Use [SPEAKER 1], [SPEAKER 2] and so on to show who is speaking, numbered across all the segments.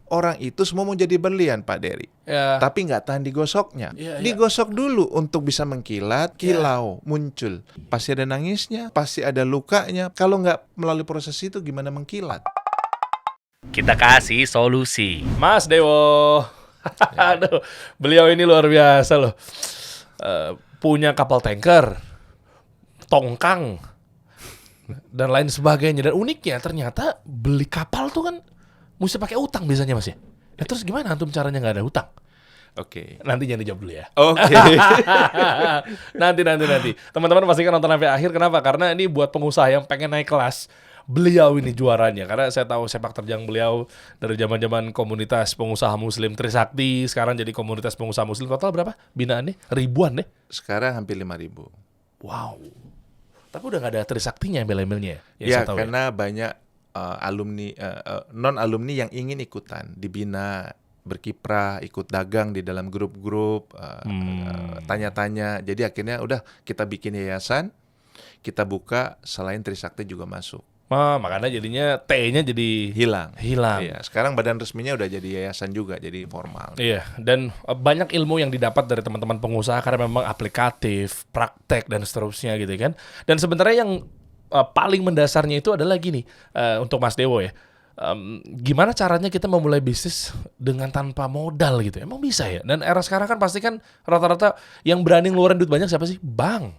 [SPEAKER 1] orang itu semua mau jadi berlian Pak Dery.
[SPEAKER 2] Ya.
[SPEAKER 1] Tapi nggak tahan digosoknya.
[SPEAKER 2] Ya.
[SPEAKER 1] Digosok dulu untuk bisa mengkilat, kilau, muncul. Pasti ada nangisnya, pasti ada lukanya. Kalau nggak melalui proses itu gimana mengkilat?
[SPEAKER 3] Kita kasih solusi.
[SPEAKER 2] Mas Dewo. Aduh, beliau ini luar biasa loh. Punya kapal tanker, tongkang, dan lain sebagainya. Dan uniknya ternyata beli kapal tuh kan mesti pakai utang biasanya Mas ya. Nah, terus gimana antum caranya nggak ada utang?
[SPEAKER 1] Oke.
[SPEAKER 2] Nanti jangan dijawab dulu ya.
[SPEAKER 1] Oke.
[SPEAKER 2] Nanti. Teman-teman pastikan nonton sampai akhir. Kenapa? Karena ini buat pengusaha yang pengen naik kelas. Beliau ini juaranya. Karena saya tahu sepak terjang beliau dari zaman-zaman komunitas pengusaha muslim Trisakti. Sekarang jadi komunitas pengusaha muslim. Total berapa binaannya? Ribuan deh.
[SPEAKER 1] Sekarang hampir 5.000.
[SPEAKER 2] Wow. Tapi udah gak ada Trisaktinya embel-embelnya
[SPEAKER 1] Ya, karena banyak non-alumni yang ingin ikutan, dibina, berkiprah, ikut dagang di dalam grup-grup, tanya-tanya. Jadi akhirnya udah kita bikin yayasan, kita buka, selain Trisakti juga masuk.
[SPEAKER 2] Makanya jadinya T-nya jadi
[SPEAKER 1] Hilang.
[SPEAKER 2] hilang.
[SPEAKER 1] Iya, sekarang badan resminya udah jadi yayasan juga, jadi formal.
[SPEAKER 2] Iya, dan banyak ilmu yang didapat dari teman-teman pengusaha karena memang aplikatif, praktek, dan seterusnya gitu kan. Dan sebenarnya yang paling mendasarnya itu adalah gini, untuk Mas Dewo ya. Gimana caranya kita memulai bisnis dengan tanpa modal gitu? Emang bisa ya? Dan era sekarang kan pasti kan rata-rata yang berani ngeluarin duit banyak siapa sih? Bank.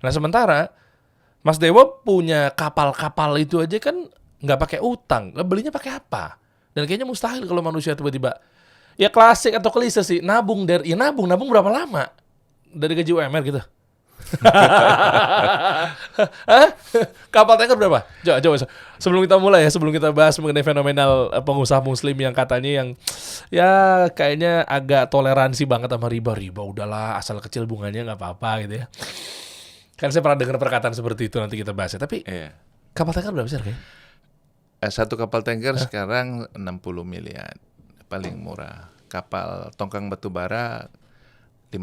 [SPEAKER 2] Nah sementara Mas Dewo punya kapal-kapal itu aja kan nggak pakai utang, belinya pakai apa? Dan kayaknya mustahil kalau manusia tiba-tiba, ya klasik atau klise sih, nabung berapa lama dari gaji UMR gitu? Kapal tanker berapa? Coba sebelum kita mulai ya, sebelum kita bahas mengenai fenomenal pengusaha muslim yang katanya yang ya kayaknya agak toleransi banget sama riba udahlah asal kecil bunganya nggak apa-apa gitu ya. Kan saya pernah dengar perkataan seperti itu, nanti kita bahas ya. Tapi kapal tanker berapa sih harganya?
[SPEAKER 1] Satu kapal tanker sekarang 60 miliar, paling murah. Kapal tongkang batubara 50.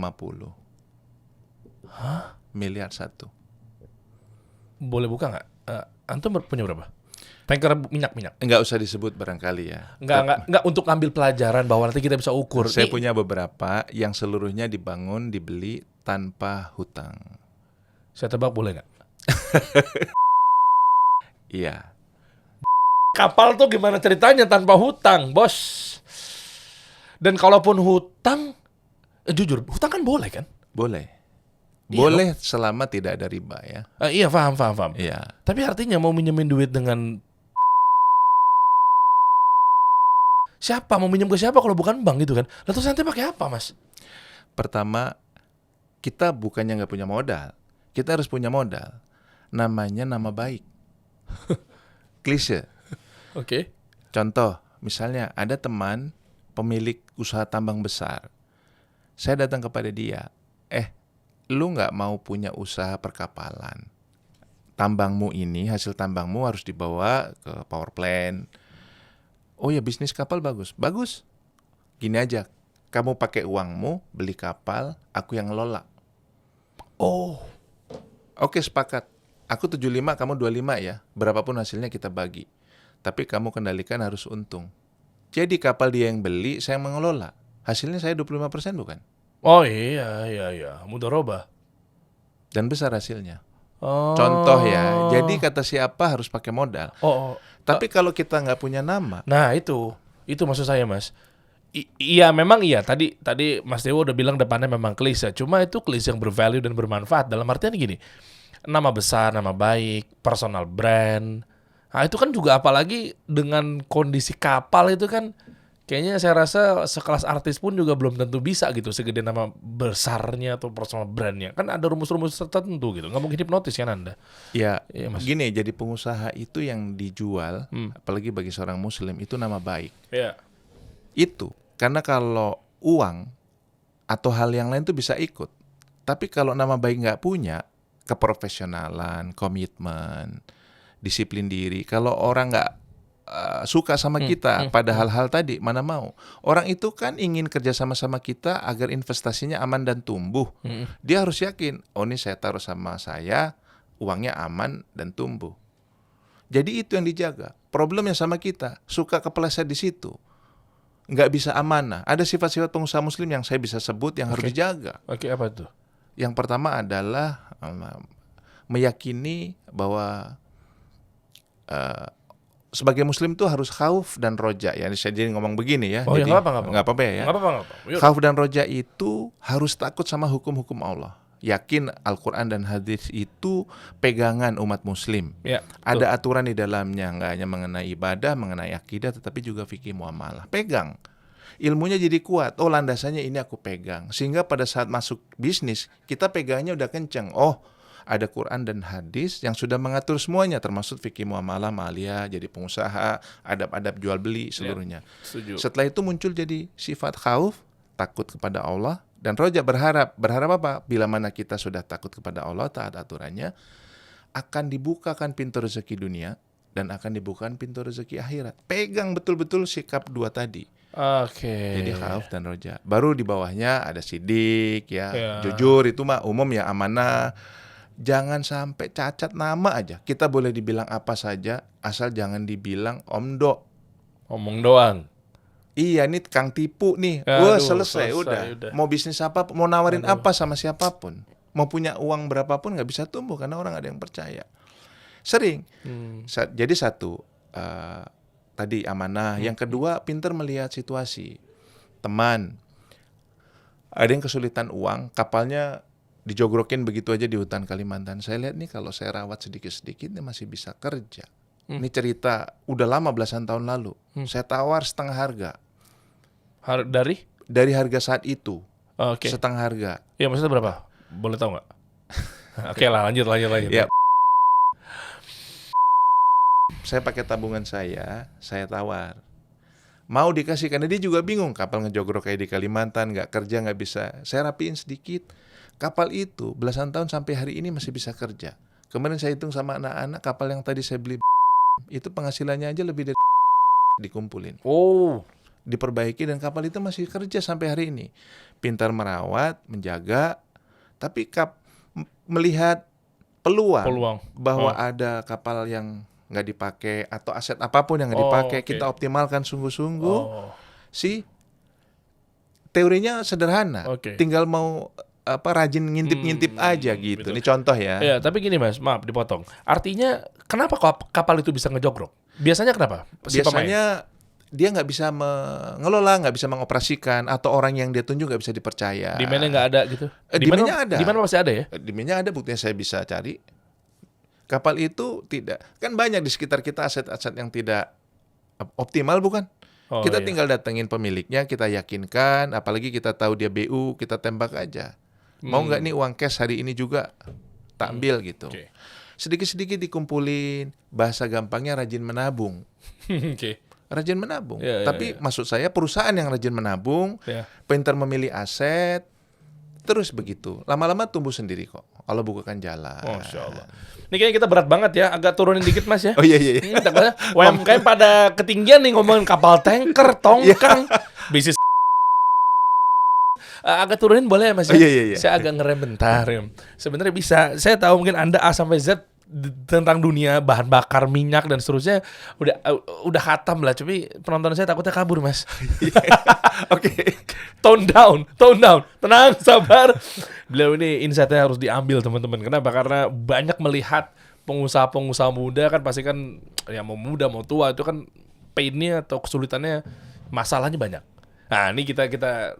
[SPEAKER 1] Miliar satu.
[SPEAKER 2] Boleh buka nggak? Antum punya berapa? Tanker minyak?
[SPEAKER 1] Enggak usah disebut barangkali ya.
[SPEAKER 2] Enggak untuk ambil pelajaran bahwa nanti kita bisa ukur.
[SPEAKER 1] Saya punya beberapa yang seluruhnya dibangun, dibeli tanpa hutang.
[SPEAKER 2] Saya tebak boleh nggak?
[SPEAKER 1] Iya.
[SPEAKER 2] Kapal tuh gimana ceritanya tanpa hutang, bos? Dan kalaupun hutang, jujur, hutang kan boleh kan?
[SPEAKER 1] Boleh.
[SPEAKER 2] Iya
[SPEAKER 1] Boleh selama tidak ada riba ya.
[SPEAKER 2] Iya, paham.
[SPEAKER 1] Iya.
[SPEAKER 2] Tapi artinya mau minjemin duit dengan siapa? Mau minjem ke siapa kalau bukan bank gitu kan? Lalu terus nanti pakai apa, Mas?
[SPEAKER 1] Pertama, kita bukannya nggak punya modal. Kita harus punya modal. Namanya nama baik. Klise.
[SPEAKER 2] Oke.
[SPEAKER 1] Contoh, misalnya ada teman pemilik usaha tambang besar. Saya datang kepada dia, lu nggak mau punya usaha perkapalan? Tambangmu ini, hasil tambangmu harus dibawa ke power plant. Oh ya, bisnis kapal bagus. Bagus. Gini aja, kamu pakai uangmu, beli kapal, aku yang ngelola.
[SPEAKER 2] Oh.
[SPEAKER 1] Oke, sepakat. Aku 75, kamu 25 ya. Berapapun hasilnya kita bagi. Tapi kamu kendalikan harus untung. Jadi kapal dia yang beli, saya yang mengelola. Hasilnya saya 25% bukan?
[SPEAKER 2] Oh iya. Mudharabah.
[SPEAKER 1] Dan besar hasilnya.
[SPEAKER 2] Oh.
[SPEAKER 1] Contoh ya. Jadi kata siapa harus pakai modal.
[SPEAKER 2] Oh.
[SPEAKER 1] Tapi kalau kita nggak punya nama.
[SPEAKER 2] Nah itu maksud saya, Mas. Iya memang iya. Tadi Mas Dewo udah bilang depannya memang klise. Cuma itu klise yang bervalue dan bermanfaat. Dalam artian gini, nama besar, nama baik, personal brand. Nah itu kan juga apalagi dengan kondisi kapal itu kan kayaknya saya rasa sekelas artis pun juga belum tentu bisa gitu segede nama besarnya atau personal brandnya. Kan ada rumus-rumus tertentu gitu. Nggak mungkin hipnotis kan Anda?
[SPEAKER 1] Ya,
[SPEAKER 2] Mas.
[SPEAKER 1] Gini, jadi pengusaha itu yang dijual, apalagi bagi seorang muslim, itu nama baik.
[SPEAKER 2] Iya.
[SPEAKER 1] Itu. Karena kalau uang atau hal yang lain itu bisa ikut. Tapi kalau nama baik nggak punya, keprofesionalan, komitmen, disiplin diri. Kalau orang nggak suka sama kita pada hal-hal tadi, mana mau. Orang itu kan ingin kerja sama-sama kita agar investasinya aman dan tumbuh. Dia harus yakin, oh ini saya taruh sama saya, uangnya aman dan tumbuh. Jadi itu yang dijaga. Problemnya sama kita, suka kepleset di situ. nggak bisa amanah. Ada sifat-sifat pengusaha muslim yang saya bisa sebut yang harus
[SPEAKER 2] Oke.
[SPEAKER 1] dijaga.
[SPEAKER 2] Oke, apa tuh?
[SPEAKER 1] Yang pertama adalah meyakini bahwa sebagai muslim tuh harus khauf dan roja. Ya, saya jadi ngomong begini ya.
[SPEAKER 2] Oh, ya,
[SPEAKER 1] jadi
[SPEAKER 2] nggak apa-apa.
[SPEAKER 1] nggak apa-apa ya.
[SPEAKER 2] Nggak apa-apa. Yuk.
[SPEAKER 1] Khauf dan roja itu harus takut sama hukum-hukum Allah. Yakin Al-Quran dan hadis itu pegangan umat muslim.
[SPEAKER 2] Ya,
[SPEAKER 1] Ada aturan di dalamnya, nggak hanya mengenai ibadah, mengenai akidah, tetapi juga fikih muamalah. Pegang. Ilmunya jadi kuat. Oh, landasannya ini aku pegang. Sehingga pada saat masuk bisnis, kita pegangnya udah kenceng. Oh, ada Quran dan hadis yang sudah mengatur semuanya, termasuk fikih muamalah, maliyah, jadi pengusaha, adab-adab jual beli seluruhnya.
[SPEAKER 2] setuju.
[SPEAKER 1] Setelah itu muncul jadi sifat khauf, takut kepada Allah, dan roja berharap. Berharap apa? Bila mana kita sudah takut kepada Allah, taat aturannya, akan dibukakan pintu rezeki dunia dan akan dibukakan pintu rezeki akhirat. Pegang betul-betul sikap dua tadi.
[SPEAKER 2] Oke.
[SPEAKER 1] Jadi khauf dan roja. Baru di bawahnya ada sidik ya,
[SPEAKER 2] Ya.
[SPEAKER 1] jujur itu mah umum ya, amanah. Jangan sampai cacat nama aja. Kita boleh dibilang apa saja, asal jangan dibilang omdo.
[SPEAKER 2] Ngomong doang.
[SPEAKER 1] Iya, nih Kang tipu nih.
[SPEAKER 2] Aduh,
[SPEAKER 1] Wah, selesai
[SPEAKER 2] udah.
[SPEAKER 1] udah. Mau bisnis apa, mau nawarin apa sama siapapun. Mau punya uang berapapun nggak bisa tumbuh karena orang ada yang percaya. Sering. Jadi satu, tadi amanah. Yang kedua, pintar melihat situasi. Teman, ada yang kesulitan uang, kapalnya dijogrokin begitu aja di hutan Kalimantan. Saya lihat nih kalau saya rawat sedikit-sedikit dia masih bisa kerja. Ini cerita udah lama belasan tahun lalu. Saya tawar setengah harga. Dari harga saat itu.
[SPEAKER 2] Oke.
[SPEAKER 1] Setengah harga.
[SPEAKER 2] Ya, maksudnya berapa? Boleh tahu nggak? Oke lah, lanjut.
[SPEAKER 1] Ya. Saya pakai tabungan saya tawar. Mau dikasih, karena dia juga bingung. Kapal ngejogrok kayak di Kalimantan, nggak kerja, nggak bisa. Saya rapiin sedikit. Kapal itu belasan tahun sampai hari ini masih bisa kerja. Kemarin saya hitung sama anak-anak, kapal yang tadi saya beli itu penghasilannya aja lebih dari dikumpulin.
[SPEAKER 2] Oh.
[SPEAKER 1] Diperbaiki dan kapal itu masih kerja sampai hari ini. Pintar merawat, menjaga, tapi melihat peluang bahwa ada kapal yang nggak dipakai atau aset apapun yang nggak dipakai, kita optimalkan sungguh-sungguh. Si teorinya sederhana, tinggal mau rajin ngintip-ngintip aja gitu.
[SPEAKER 2] Betul.
[SPEAKER 1] Ini contoh ya.
[SPEAKER 2] Ya, tapi gini Mas, maaf dipotong. Artinya kenapa kapal itu bisa ngejogrok? Biasanya kenapa?
[SPEAKER 1] Biasanya dia nggak bisa mengelola, nggak bisa mengoperasikan, atau orang yang dia tunjuk nggak bisa dipercaya.
[SPEAKER 2] Demand-nya nggak ada gitu?
[SPEAKER 1] Demand-nya ada.
[SPEAKER 2] Demand masih ada ya?
[SPEAKER 1] Demand-nya ada, buktinya saya bisa cari. Kapal itu tidak. Kan banyak di sekitar kita aset-aset yang tidak optimal, bukan? Kita tinggal datengin pemiliknya, kita yakinkan, apalagi kita tahu dia BU, kita tembak aja. Mau nggak nih uang cash hari ini juga? Tak ambil gitu. Sedikit-sedikit dikumpulin, bahasa gampangnya rajin menabung. Rajin menabung. Tapi maksud saya perusahaan yang rajin menabung, pintar memilih aset, terus begitu. Lama-lama tumbuh sendiri kok. Allah bukakan jalan.
[SPEAKER 2] Masya Allah. Ini kayaknya kita berat banget ya, agak turunin dikit Mas ya.
[SPEAKER 1] Oh iya.
[SPEAKER 2] UMKM pada ketinggian nih ngomongin kapal tanker, tongkang, bisnis. Agak turunin boleh ya Mas ya?
[SPEAKER 1] Iya.
[SPEAKER 2] Saya agak ngerem bentar ya. Sebenarnya bisa. Saya tahu mungkin Anda A sampai Z tentang dunia bahan bakar minyak dan seterusnya udah khatam lah, tapi penonton saya takutnya kabur Mas.
[SPEAKER 1] Oke.
[SPEAKER 2] Tone down, tenang, sabar. Beliau ini insight-nya harus diambil teman-teman. Kenapa? Karena banyak melihat pengusaha-pengusaha muda kan pasti kan ya mau muda mau tua itu kan pain-nya atau kesulitannya, masalahnya banyak. Nah ini kita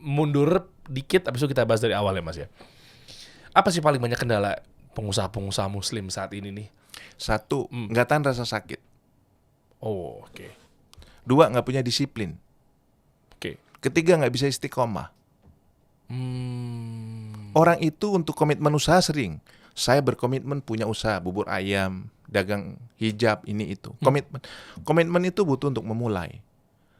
[SPEAKER 2] mundur dikit, habis itu kita bahas dari awal ya Mas ya. Apa sih paling banyak kendala pengusaha-pengusaha muslim saat ini nih?
[SPEAKER 1] Satu, nggak tahan rasa sakit.
[SPEAKER 2] Oh, oke.
[SPEAKER 1] Dua, nggak punya disiplin.
[SPEAKER 2] Oke.
[SPEAKER 1] Ketiga, nggak bisa istiqomah. Orang itu untuk komitmen usaha sering. Saya berkomitmen punya usaha, bubur ayam, dagang hijab, ini itu. Komitmen itu butuh untuk memulai.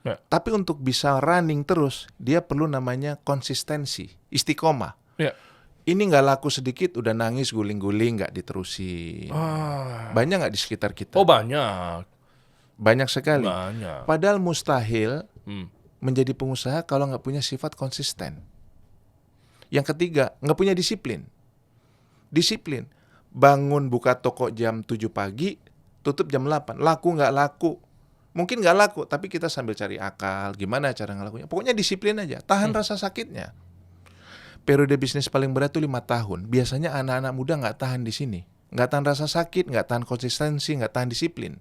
[SPEAKER 2] Ya.
[SPEAKER 1] Tapi untuk bisa running terus, dia perlu namanya konsistensi, istiqomah.
[SPEAKER 2] Ya.
[SPEAKER 1] Ini nggak laku sedikit, udah nangis guling-guling, nggak diterusin. Banyak nggak di sekitar kita?
[SPEAKER 2] Oh banyak.
[SPEAKER 1] Banyak sekali.
[SPEAKER 2] Banyak.
[SPEAKER 1] Padahal mustahil menjadi pengusaha kalau nggak punya sifat konsisten. Yang ketiga, nggak punya disiplin. Disiplin. Bangun buka toko jam 7 pagi, tutup jam 8. Laku nggak laku. Mungkin nggak laku, tapi kita sambil cari akal, gimana cara ngelakunya. Pokoknya disiplin aja, tahan rasa sakitnya. Periode bisnis paling berat tuh 5 tahun. Biasanya anak-anak muda nggak tahan di sini. Nggak tahan rasa sakit, nggak tahan konsistensi, nggak tahan disiplin.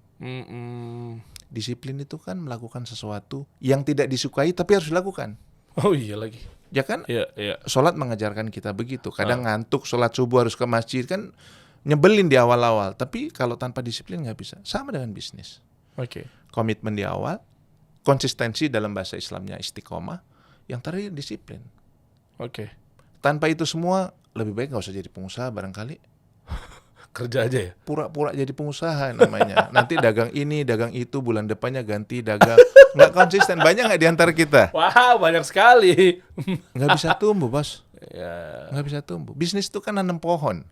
[SPEAKER 1] Disiplin itu kan melakukan sesuatu yang tidak disukai tapi harus dilakukan.
[SPEAKER 2] Oh iya lagi.
[SPEAKER 1] Ya kan?
[SPEAKER 2] Iya.
[SPEAKER 1] Sholat mengajarkan kita begitu. Kadang ngantuk, sholat subuh harus ke masjid kan nyebelin di awal-awal. Tapi kalau tanpa disiplin nggak bisa. Sama dengan bisnis.
[SPEAKER 2] Oke.
[SPEAKER 1] Komitmen di awal, konsistensi dalam bahasa Islamnya istiqomah, yang terakhir disiplin.
[SPEAKER 2] Oke.
[SPEAKER 1] Tanpa itu semua lebih baik nggak usah jadi pengusaha barangkali.
[SPEAKER 2] Kerja aja ya.
[SPEAKER 1] Pura-pura jadi pengusaha namanya. Nanti dagang ini, dagang itu, bulan depannya ganti dagang. Nggak konsisten. Banyak nggak di antara kita?
[SPEAKER 2] Wah, banyak sekali.
[SPEAKER 1] Nggak bisa tumbuh, bos.
[SPEAKER 2] Ya.
[SPEAKER 1] Nggak bisa tumbuh. Bisnis itu kan nanam pohon,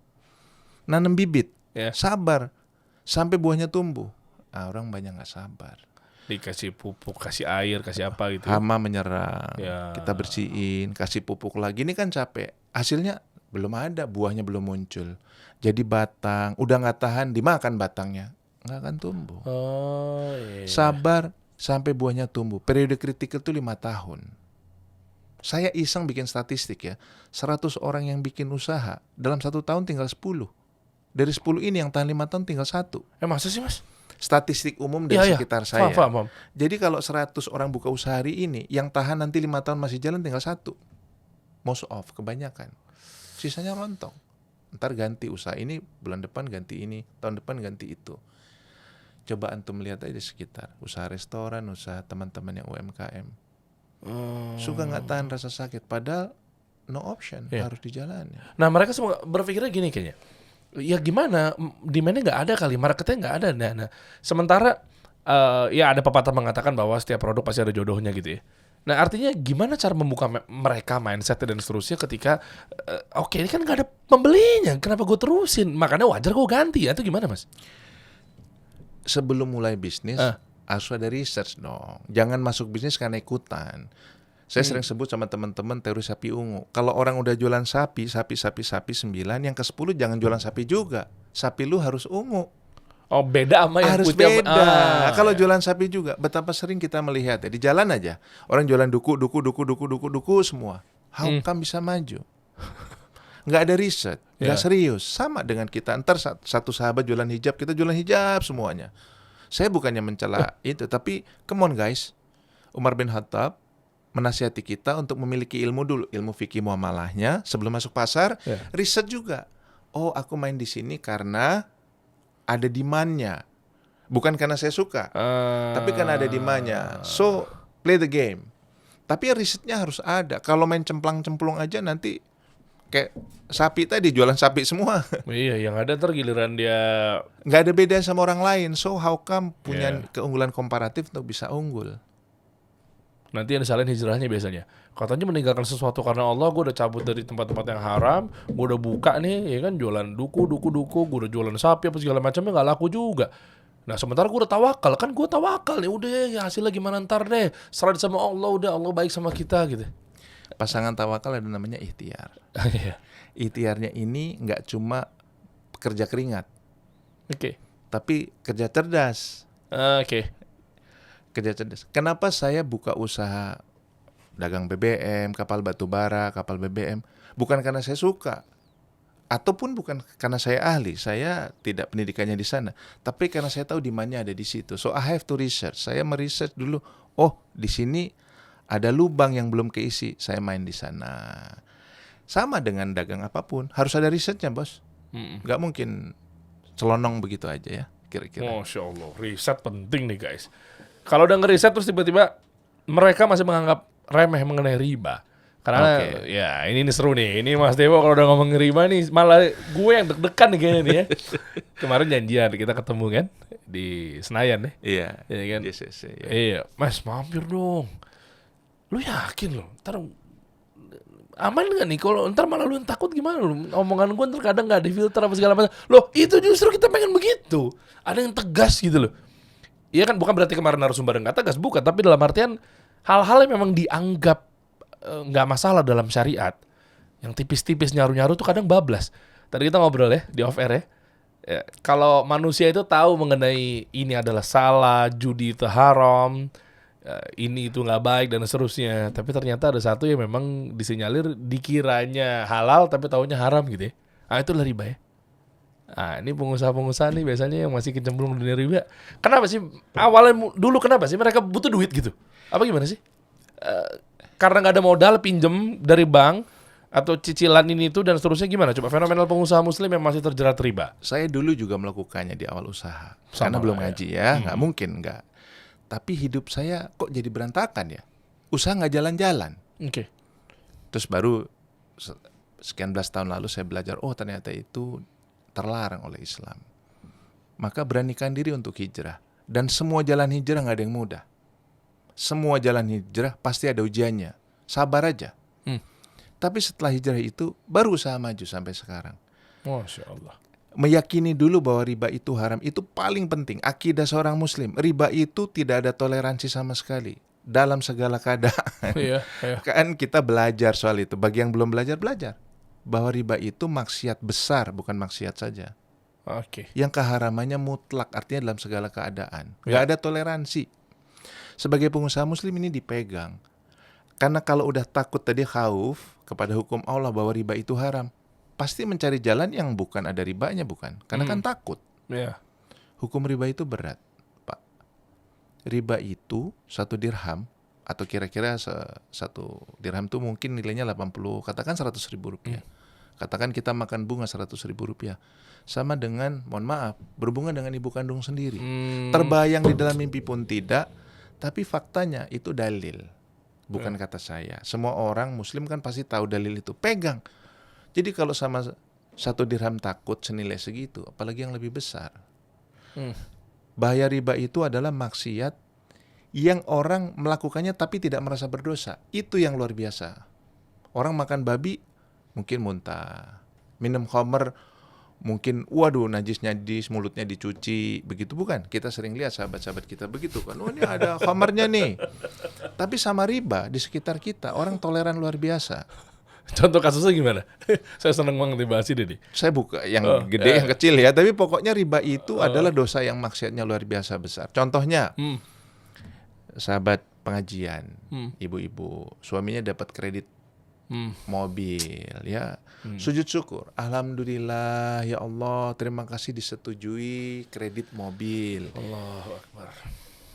[SPEAKER 1] nanam bibit,
[SPEAKER 2] Ya.
[SPEAKER 1] sabar sampai buahnya tumbuh. Orang banyak nggak sabar.
[SPEAKER 2] Dikasih pupuk, kasih air, kasih apa gitu.
[SPEAKER 1] Hama menyerang,
[SPEAKER 2] Ya.
[SPEAKER 1] kita bersihin, kasih pupuk lagi. Ini kan capek. Hasilnya belum ada, buahnya belum muncul. Jadi batang, udah nggak tahan, dimakan batangnya, nggak akan tumbuh.
[SPEAKER 2] Oh iya.
[SPEAKER 1] Sabar sampai buahnya tumbuh. Periode kritikal itu 5 tahun. Saya iseng bikin statistik ya. 100 orang yang bikin usaha, dalam 1 tahun tinggal 10. Dari 10 ini yang tahan 5 tahun tinggal 1.
[SPEAKER 2] Masa sih mas?
[SPEAKER 1] Statistik umum dari sekitar saya.
[SPEAKER 2] Paham.
[SPEAKER 1] Jadi kalau 100 orang buka usaha hari ini, yang tahan nanti 5 tahun masih jalan tinggal 1. Most of, kebanyakan. Sisanya rontok. Ntar ganti usaha ini, bulan depan ganti ini, tahun depan ganti itu. Coba antum lihat aja di sekitar. Usaha restoran, usaha teman-teman yang UMKM. Suka nggak tahan rasa sakit, padahal no option, harus dijalani.
[SPEAKER 2] Nah mereka semua berpikirnya gini kayaknya. Ya gimana, demand-nya nggak ada kali, marketnya nggak ada. Nah, sementara ya ada pepatah mengatakan bahwa setiap produk pasti ada jodohnya gitu ya. Nah artinya gimana cara membuka mereka mindset dan seterusnya ketika oke, ini kan nggak ada pembelinya, kenapa gue terusin? Makanya wajar gue ganti atau gimana mas?
[SPEAKER 1] Sebelum mulai bisnis harus ada research dong. Jangan masuk bisnis karena ikutan. Saya sering sebut sama teman-teman teori sapi ungu. Kalau orang udah jualan sapi 9, yang ke-10 jangan jualan sapi juga. Sapi lu harus ungu.
[SPEAKER 2] Oh beda sama yang
[SPEAKER 1] Harus
[SPEAKER 2] putih.
[SPEAKER 1] beda. Kalau jualan sapi juga, betapa sering kita melihat ya di jalan aja. Orang jualan duku semua. How come bisa maju? Nggak ada riset, nggak serius. Sama dengan kita. Ntar satu sahabat jualan hijab, kita jualan hijab semuanya. Saya bukannya mencela itu, tapi come on guys. Umar bin Khattab menasihati kita untuk memiliki ilmu dulu, ilmu fikih muamalahnya sebelum masuk pasar, riset juga. Oh, aku main di sini karena ada demand-nya. Bukan karena saya suka, tapi karena ada demand-nya. So, play the game. Tapi risetnya harus ada. Kalau main cemplang-cemplung aja nanti kayak sapi tadi, jualan sapi semua.
[SPEAKER 2] Iya, yang ada ntar giliran dia
[SPEAKER 1] Nggak ada beda sama orang lain. So, how come punya keunggulan komparatif untuk bisa unggul?
[SPEAKER 2] nanti yang disalahin hijrahnya biasanya. Katanya meninggalkan sesuatu karena Allah, gue udah cabut dari tempat-tempat yang haram, gue udah buka nih, ya kan, jualan duku, gue udah jualan sapi apa segala macamnya nggak laku juga. Nah sementara gue udah tawakal, kan gue tawakal nih, udah ya hasilnya gimana ntar deh, serah sama Allah, udah Allah baik sama kita gitu.
[SPEAKER 1] Pasangan tawakal ada namanya ikhtiar.
[SPEAKER 2] Iya.
[SPEAKER 1] Ikhtiarnya ini nggak cuma kerja keringat,
[SPEAKER 2] Oke.
[SPEAKER 1] tapi kerja cerdas.
[SPEAKER 2] Oke.
[SPEAKER 1] Kerja cerdas. Kenapa saya buka usaha dagang BBM, kapal batu bara, kapal BBM? Bukan karena saya suka, ataupun bukan karena saya ahli. Saya tidak pendidikannya di sana, tapi karena saya tahu demand-nya ada di situ. So I have to research. Saya meresearch dulu. Oh, di sini ada lubang yang belum keisi. Saya main di sana. Sama dengan dagang apapun, harus ada risetnya, bos. Nggak mungkin celonong begitu aja ya, kira-kira.
[SPEAKER 2] Masya Allah, riset penting nih guys. Kalau udah ngeriset terus tiba-tiba mereka masih menganggap remeh mengenai riba. Karena ya ini seru nih. Ini Mas Dewo kalau udah ngomong riba nih malah gue yang deg-degan nih kayaknya nih ya. Kemarin janjian kita ketemu kan di Senayan nih.
[SPEAKER 1] Iya,
[SPEAKER 2] ya kan?
[SPEAKER 1] JCC, ya.
[SPEAKER 2] Iya, Mas mampir dong. Lu yakin lo? Ntar aman gak nih? Kalau ntar malah lu yang takut gimana lu? Omongan gue ntar kadang gak difilter apa segala macam. Loh itu justru kita pengen begitu. Ada yang tegas gitu loh. Iya kan, bukan berarti kemarin narasumber nggak tegas, bukan. Tapi dalam artian hal-hal yang memang dianggap nggak masalah dalam syariat, yang tipis-tipis nyaru-nyaru tuh kadang bablas. Tadi kita ngobrol ya di off air ya, Ya, kalau manusia itu tahu mengenai ini adalah salah, judi itu haram, ini itu nggak baik dan seterusnya. Tapi ternyata ada satu yang memang disinyalir dikiranya halal tapi taunya haram gitu ya. Ah itulah riba ya. Ah ini pengusaha-pengusaha nih biasanya yang masih kecemplung dunia riba. Kenapa sih awalnya dulu kenapa sih mereka butuh duit gitu? Apa gimana sih? Karena nggak ada modal pinjem dari bank atau cicilan ini itu dan seterusnya gimana? Coba fenomenal pengusaha muslim yang masih terjerat riba.
[SPEAKER 1] Saya dulu juga melakukannya di awal usaha.
[SPEAKER 2] Sama
[SPEAKER 1] Karena belum
[SPEAKER 2] lah ya.
[SPEAKER 1] ngaji ya, nggak mungkin nggak. Tapi hidup saya kok jadi berantakan ya. Usaha nggak jalan-jalan.
[SPEAKER 2] Oke.
[SPEAKER 1] Terus baru sekian belas tahun lalu saya belajar, oh ternyata itu terlarang oleh Islam. Maka beranikan diri untuk hijrah. Dan semua jalan hijrah nggak ada yang mudah. Semua jalan hijrah pasti ada ujiannya. Sabar aja. Tapi setelah hijrah itu baru usaha maju sampai sekarang.
[SPEAKER 2] Masya Allah.
[SPEAKER 1] Meyakini dulu bahwa riba itu haram itu paling penting. Akidah seorang muslim. Riba itu tidak ada toleransi sama sekali. Dalam segala keadaan.
[SPEAKER 2] Iya, iya.
[SPEAKER 1] Kan kita belajar soal itu. Bagi yang belum belajar, belajar. Bahwa riba itu maksiat besar, bukan maksiat saja.
[SPEAKER 2] Oke.
[SPEAKER 1] Yang keharamannya mutlak, artinya dalam segala keadaan.
[SPEAKER 2] Ya.
[SPEAKER 1] Nggak ada toleransi. Sebagai pengusaha muslim ini dipegang. Karena kalau udah takut tadi khauf kepada hukum Allah bahwa riba itu haram, pasti mencari jalan yang bukan ada ribanya, bukan? Karena kan takut.
[SPEAKER 2] Iya.
[SPEAKER 1] Hukum riba itu berat, Pak. Riba itu 1 dirham atau kira-kira 1 dirham itu mungkin nilainya 80, katakan 100.000 rupiah. Katakan kita makan bunga 100.000 rupiah. Sama dengan, mohon maaf, berhubungan dengan ibu kandung sendiri. Terbayang di dalam mimpi pun tidak, tapi faktanya itu dalil. Bukan kata saya. Semua orang muslim kan pasti tahu dalil itu. Pegang. Jadi kalau sama 1 dirham takut senilai segitu, apalagi yang lebih besar. Bahaya riba itu adalah maksiat yang orang melakukannya tapi tidak merasa berdosa. Itu yang luar biasa. Orang makan babi mungkin muntah. Minum khamr mungkin waduh najis mulutnya dicuci, begitu bukan? Kita sering lihat sahabat-sahabat kita begitu kan. Oh ini ada khamarnya nih. Tapi sama riba di sekitar kita orang toleran luar biasa.
[SPEAKER 2] Contoh kasusnya gimana? Saya seneng banget dibahas ini nih.
[SPEAKER 1] Saya buka yang gede yang kecil ya, tapi pokoknya riba itu adalah dosa yang maksiatnya luar biasa besar. Contohnya sahabat pengajian, ibu-ibu, suaminya dapat kredit mobil ya. Sujud syukur, alhamdulillah ya Allah, terima kasih disetujui kredit mobil.
[SPEAKER 2] Allahu Akbar.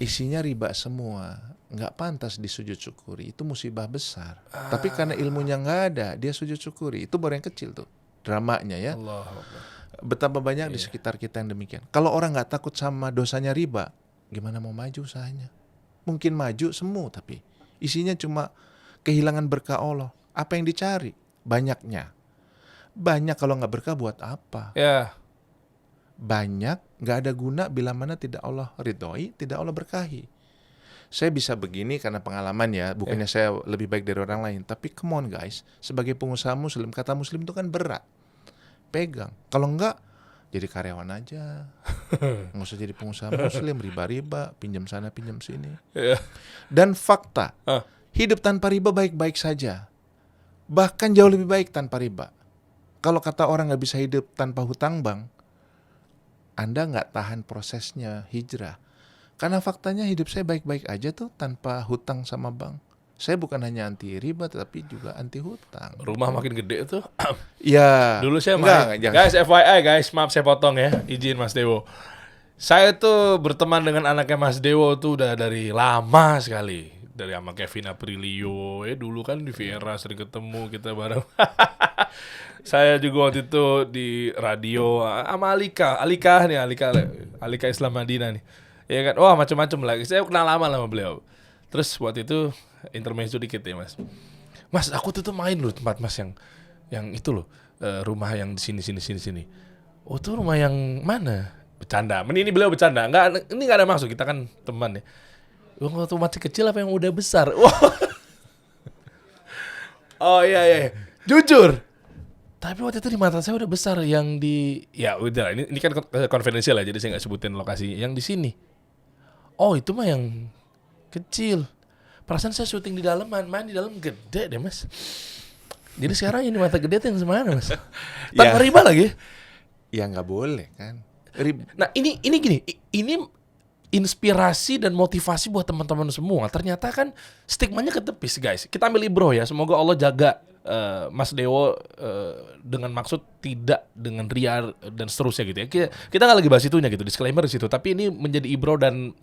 [SPEAKER 1] Isinya riba semua, nggak pantas disujud syukuri, itu musibah besar. Tapi karena ilmunya nggak ada, dia sujud syukuri. Itu baru yang kecil tuh dramanya ya.
[SPEAKER 2] Allahu Akbar.
[SPEAKER 1] Betapa banyak di sekitar kita yang demikian. Kalau orang nggak takut sama dosanya riba, gimana mau maju usahanya? Mungkin maju semu, tapi isinya cuma kehilangan berkah Allah. Apa yang dicari? Banyaknya. Banyak kalau nggak berkah buat apa?
[SPEAKER 2] Ya.
[SPEAKER 1] Banyak nggak ada guna bila mana tidak Allah ridhoi, tidak Allah berkahi. Saya bisa begini karena pengalaman ya, bukannya saya lebih baik dari orang lain. Tapi come on guys, sebagai pengusaha muslim, kata muslim itu kan berat. Pegang. Kalau enggak, jadi karyawan aja. Nggak usah jadi pengusaha muslim, riba-riba, pinjam sana, pinjam sini. Dan fakta, hidup tanpa riba baik-baik saja. Bahkan jauh lebih baik tanpa riba. Kalau kata orang nggak bisa hidup tanpa hutang bank, Anda nggak tahan prosesnya hijrah. Karena faktanya hidup saya baik-baik aja tuh tanpa hutang sama bank. Saya bukan hanya anti riba, tapi juga anti hutang.
[SPEAKER 2] Rumah makin gede tuh.
[SPEAKER 1] Ya.
[SPEAKER 2] Dulu saya
[SPEAKER 1] enggak,
[SPEAKER 2] main. Guys, FYI guys, maaf saya potong ya. Izin Mas Dewo. Saya tuh berteman dengan anaknya Mas Dewo tuh udah dari lama sekali. Dari sama Kevin Aprilio. Dulu kan di Viera sering ketemu kita bareng. Saya juga waktu itu di radio sama Alika Islam Madinah nih. Ya kan, wah macam-macam lagi. Saya kenal lama sama beliau. Terus waktu itu intermezzo dikit ya Mas. Mas, aku tuh main loh tempat Mas yang itu loh, rumah yang di sini. Oh tuh rumah yang mana? Bercanda. Ini beliau bercanda. Ini nggak ada maksud. Kita kan teman ya. Waktu masih kecil apa yang udah besar? Oh iya. Jujur. Tapi waktu itu di mata saya udah besar yang di, ya udah ini kan konfidensial lah, jadi saya nggak sebutin lokasi yang di sini. Oh itu mah yang kecil. Perasaan saya syuting di dalam, main di dalam gede deh Mas. Jadi sekarang ini mata gede tuh yang semana Mas? Tanpa riba lagi.
[SPEAKER 1] Ya nggak boleh kan.
[SPEAKER 2] Nah ini gini, ini inspirasi dan motivasi buat teman-teman semua. Ternyata kan stigmanya ketepis guys. Kita ambil ibroh ya. Semoga Allah jaga Mas Dewo dengan maksud tidak dengan ria dan seterusnya gitu ya. Kita nggak lagi bahas itunya gitu, disclaimer di situ. Tapi ini menjadi ibroh dan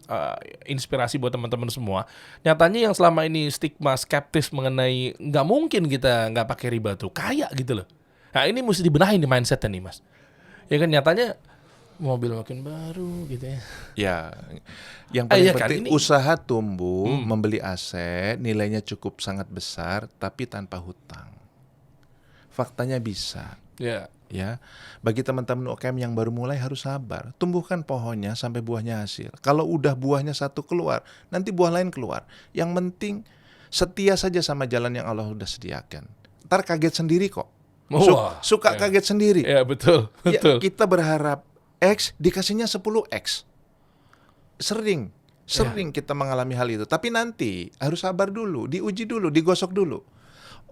[SPEAKER 2] inspirasi buat teman-teman semua. Nyatanya yang selama ini stigma skeptis mengenai nggak mungkin kita nggak pakai riba tuh kaya gitu loh. Nah ini mesti dibenahin di mindsetnya nih Mas. Ya kan nyatanya mobil makin baru gitu ya.
[SPEAKER 1] Ya, yang paling
[SPEAKER 2] Iya kan,
[SPEAKER 1] penting
[SPEAKER 2] ini-
[SPEAKER 1] usaha tumbuh, membeli aset, nilainya cukup sangat besar, tapi tanpa hutang. Faktanya bisa.
[SPEAKER 2] Ya.
[SPEAKER 1] Ya, bagi teman-teman UKM yang baru mulai harus sabar. Tumbuhkan pohonnya sampai buahnya hasil. Kalau udah buahnya satu keluar, nanti buah lain keluar. Yang penting setia saja sama jalan yang Allah udah sediakan. Ntar kaget sendiri kok.
[SPEAKER 2] Wah,
[SPEAKER 1] Suka
[SPEAKER 2] ya.
[SPEAKER 1] kaget sendiri.
[SPEAKER 2] Ya betul,
[SPEAKER 1] Ya,
[SPEAKER 2] betul.
[SPEAKER 1] kita berharap X dikasihnya 10X. Sering kita mengalami hal itu. Tapi nanti harus sabar dulu, diuji dulu, digosok dulu.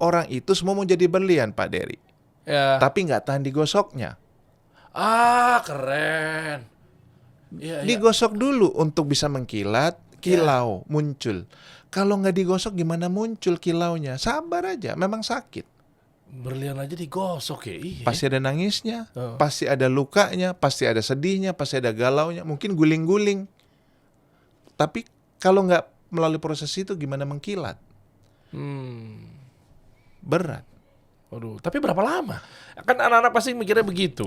[SPEAKER 1] Orang itu semua mau jadi berlian, Pak Dery.
[SPEAKER 2] Ya.
[SPEAKER 1] Tapi nggak tahan digosoknya.
[SPEAKER 2] Keren. Ya, ya.
[SPEAKER 1] Digosok dulu untuk bisa mengkilat, kilau muncul. Kalau nggak digosok gimana muncul kilaunya? Sabar aja, memang sakit.
[SPEAKER 2] Berlian aja digosok ya. Iya.
[SPEAKER 1] Pasti ada nangisnya, pasti ada lukanya, pasti ada sedihnya, pasti ada galaunya, mungkin guling-guling. Tapi kalau nggak melalui proses itu gimana mengkilat? Berat.
[SPEAKER 2] Waduh, tapi berapa lama? Kan anak-anak pasti mikirnya begitu.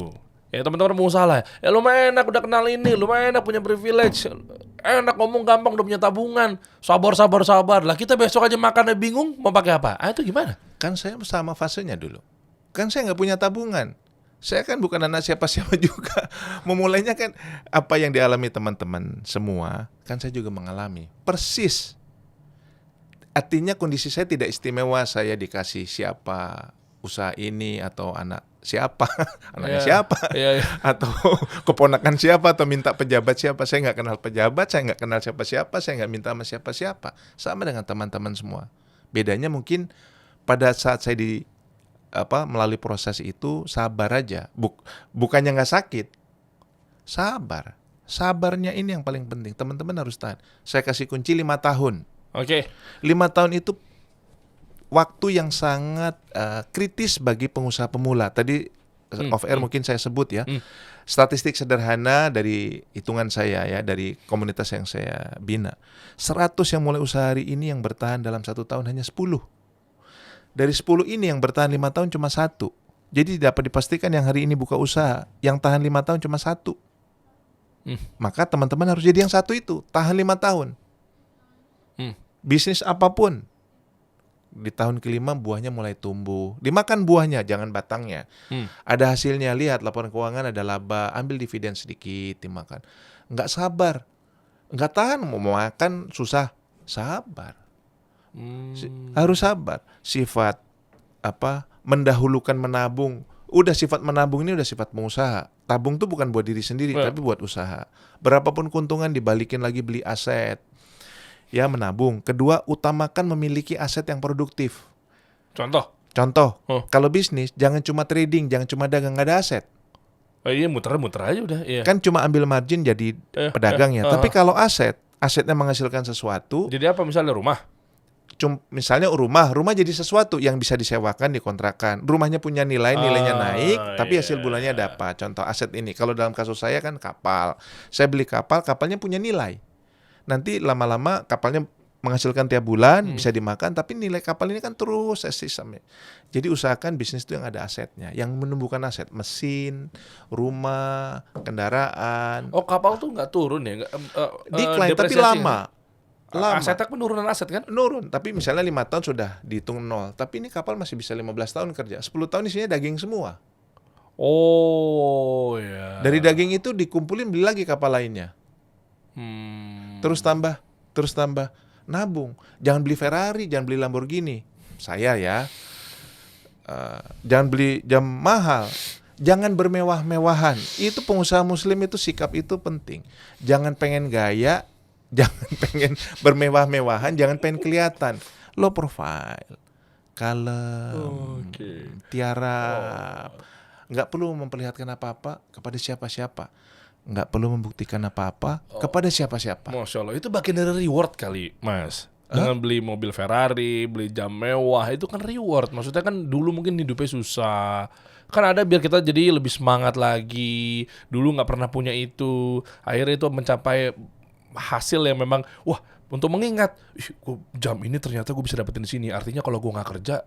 [SPEAKER 2] Ya teman-teman mau usaha lah. Ya lumayan enak udah kenal ini, lumayan enak punya privilege. Enak ngomong gampang udah punya tabungan. Sabar. Lah kita besok aja makannya bingung mau pakai apa? Itu gimana?
[SPEAKER 1] Kan saya sama fasenya dulu. Kan saya nggak punya tabungan. Saya kan bukan anak siapa-siapa juga. Memulainya kan apa yang dialami teman-teman semua, kan saya juga mengalami. Persis. Artinya kondisi saya tidak istimewa, saya dikasih siapa usaha ini atau anak siapa, anaknya siapa, atau keponakan siapa, atau minta pejabat siapa. Saya nggak kenal pejabat, saya nggak kenal siapa-siapa, saya nggak minta sama siapa-siapa. Sama dengan teman-teman semua. Bedanya mungkin pada saat saya melalui proses itu sabar aja, bukannya nggak sakit, sabar. Sabarnya ini yang paling penting. Teman-teman harus tahan. Saya kasih kunci 5 tahun.
[SPEAKER 2] Oke.
[SPEAKER 1] 5 tahun itu waktu yang sangat kritis bagi pengusaha pemula. Tadi off air mungkin saya sebut ya. Statistik sederhana dari hitungan saya ya, dari komunitas yang saya bina. 100 yang mulai usaha hari ini yang bertahan dalam 1 tahun hanya 10. Dari 10 ini yang bertahan 5 tahun cuma 1. Jadi dapat dipastikan yang hari ini buka usaha, yang tahan 5 tahun cuma 1. Maka teman-teman harus jadi yang 1 itu, tahan 5 tahun. Bisnis apapun, di tahun ke-5 buahnya mulai tumbuh. Dimakan buahnya, jangan batangnya. Ada hasilnya, lihat laporan keuangan ada laba, ambil dividen sedikit, dimakan. Nggak sabar, nggak tahan, mau makan susah, sabar. Harus sabar. Sifat mendahulukan menabung. Udah sifat menabung ini udah sifat pengusaha. Tabung tuh bukan buat diri sendiri, tapi buat usaha. Berapapun keuntungan dibalikin lagi beli aset. Ya, menabung. Kedua, utamakan memiliki aset yang produktif.
[SPEAKER 2] Contoh.
[SPEAKER 1] Kalau bisnis jangan cuma trading, jangan cuma dagang, nggak ada aset.
[SPEAKER 2] Iya muter-muter aja udah. Iya.
[SPEAKER 1] Kan cuma ambil margin jadi pedagang ya. Tapi kalau asetnya menghasilkan sesuatu.
[SPEAKER 2] Jadi apa misalnya rumah?
[SPEAKER 1] Misalnya rumah jadi sesuatu yang bisa disewakan, dikontrakan. Rumahnya punya nilainya naik, tapi hasil bulannya dapat. Contoh aset ini. Kalau dalam kasus saya kan kapal. Saya beli kapalnya punya nilai. Nanti lama-lama kapalnya menghasilkan tiap bulan, bisa dimakan, tapi nilai kapal ini kan terus sampai. Jadi usahakan bisnis itu yang ada asetnya, yang menumbuhkan aset, mesin, rumah, kendaraan.
[SPEAKER 2] Oh, kapal tuh nggak turun ya?
[SPEAKER 1] Decline, tapi lama.
[SPEAKER 2] Asetnya penurunan aset kan?
[SPEAKER 1] Nurun, tapi misalnya 5 tahun sudah dihitung 0. Tapi ini kapal masih bisa 15 tahun kerja. 10 tahun isinya daging semua.
[SPEAKER 2] Oh ya.
[SPEAKER 1] Dari daging itu dikumpulin beli lagi kapal lainnya. Terus tambah. Nabung. Jangan beli Ferrari, jangan beli Lamborghini. Saya ya. Jangan beli jam mahal. Jangan bermewah-mewahan. Itu pengusaha muslim itu sikap itu penting. Jangan pengen gaya, jangan pengen bermewah-mewahan, jangan pengen kelihatan. Low profile, kalem, tiarap. nggak perlu memperlihatkan apa-apa kepada siapa-siapa, nggak perlu membuktikan apa-apa kepada siapa-siapa.
[SPEAKER 2] Masya Allah, itu bagian dari reward kali, Mas. Dengan beli mobil Ferrari, beli jam mewah, itu kan reward. Maksudnya kan dulu mungkin hidupnya susah. Kan ada biar kita jadi lebih semangat lagi. Dulu nggak pernah punya itu. Akhirnya itu mencapai hasil yang memang, wah, untuk mengingat, jam ini ternyata gue bisa dapetin di sini. Artinya kalau gue nggak kerja,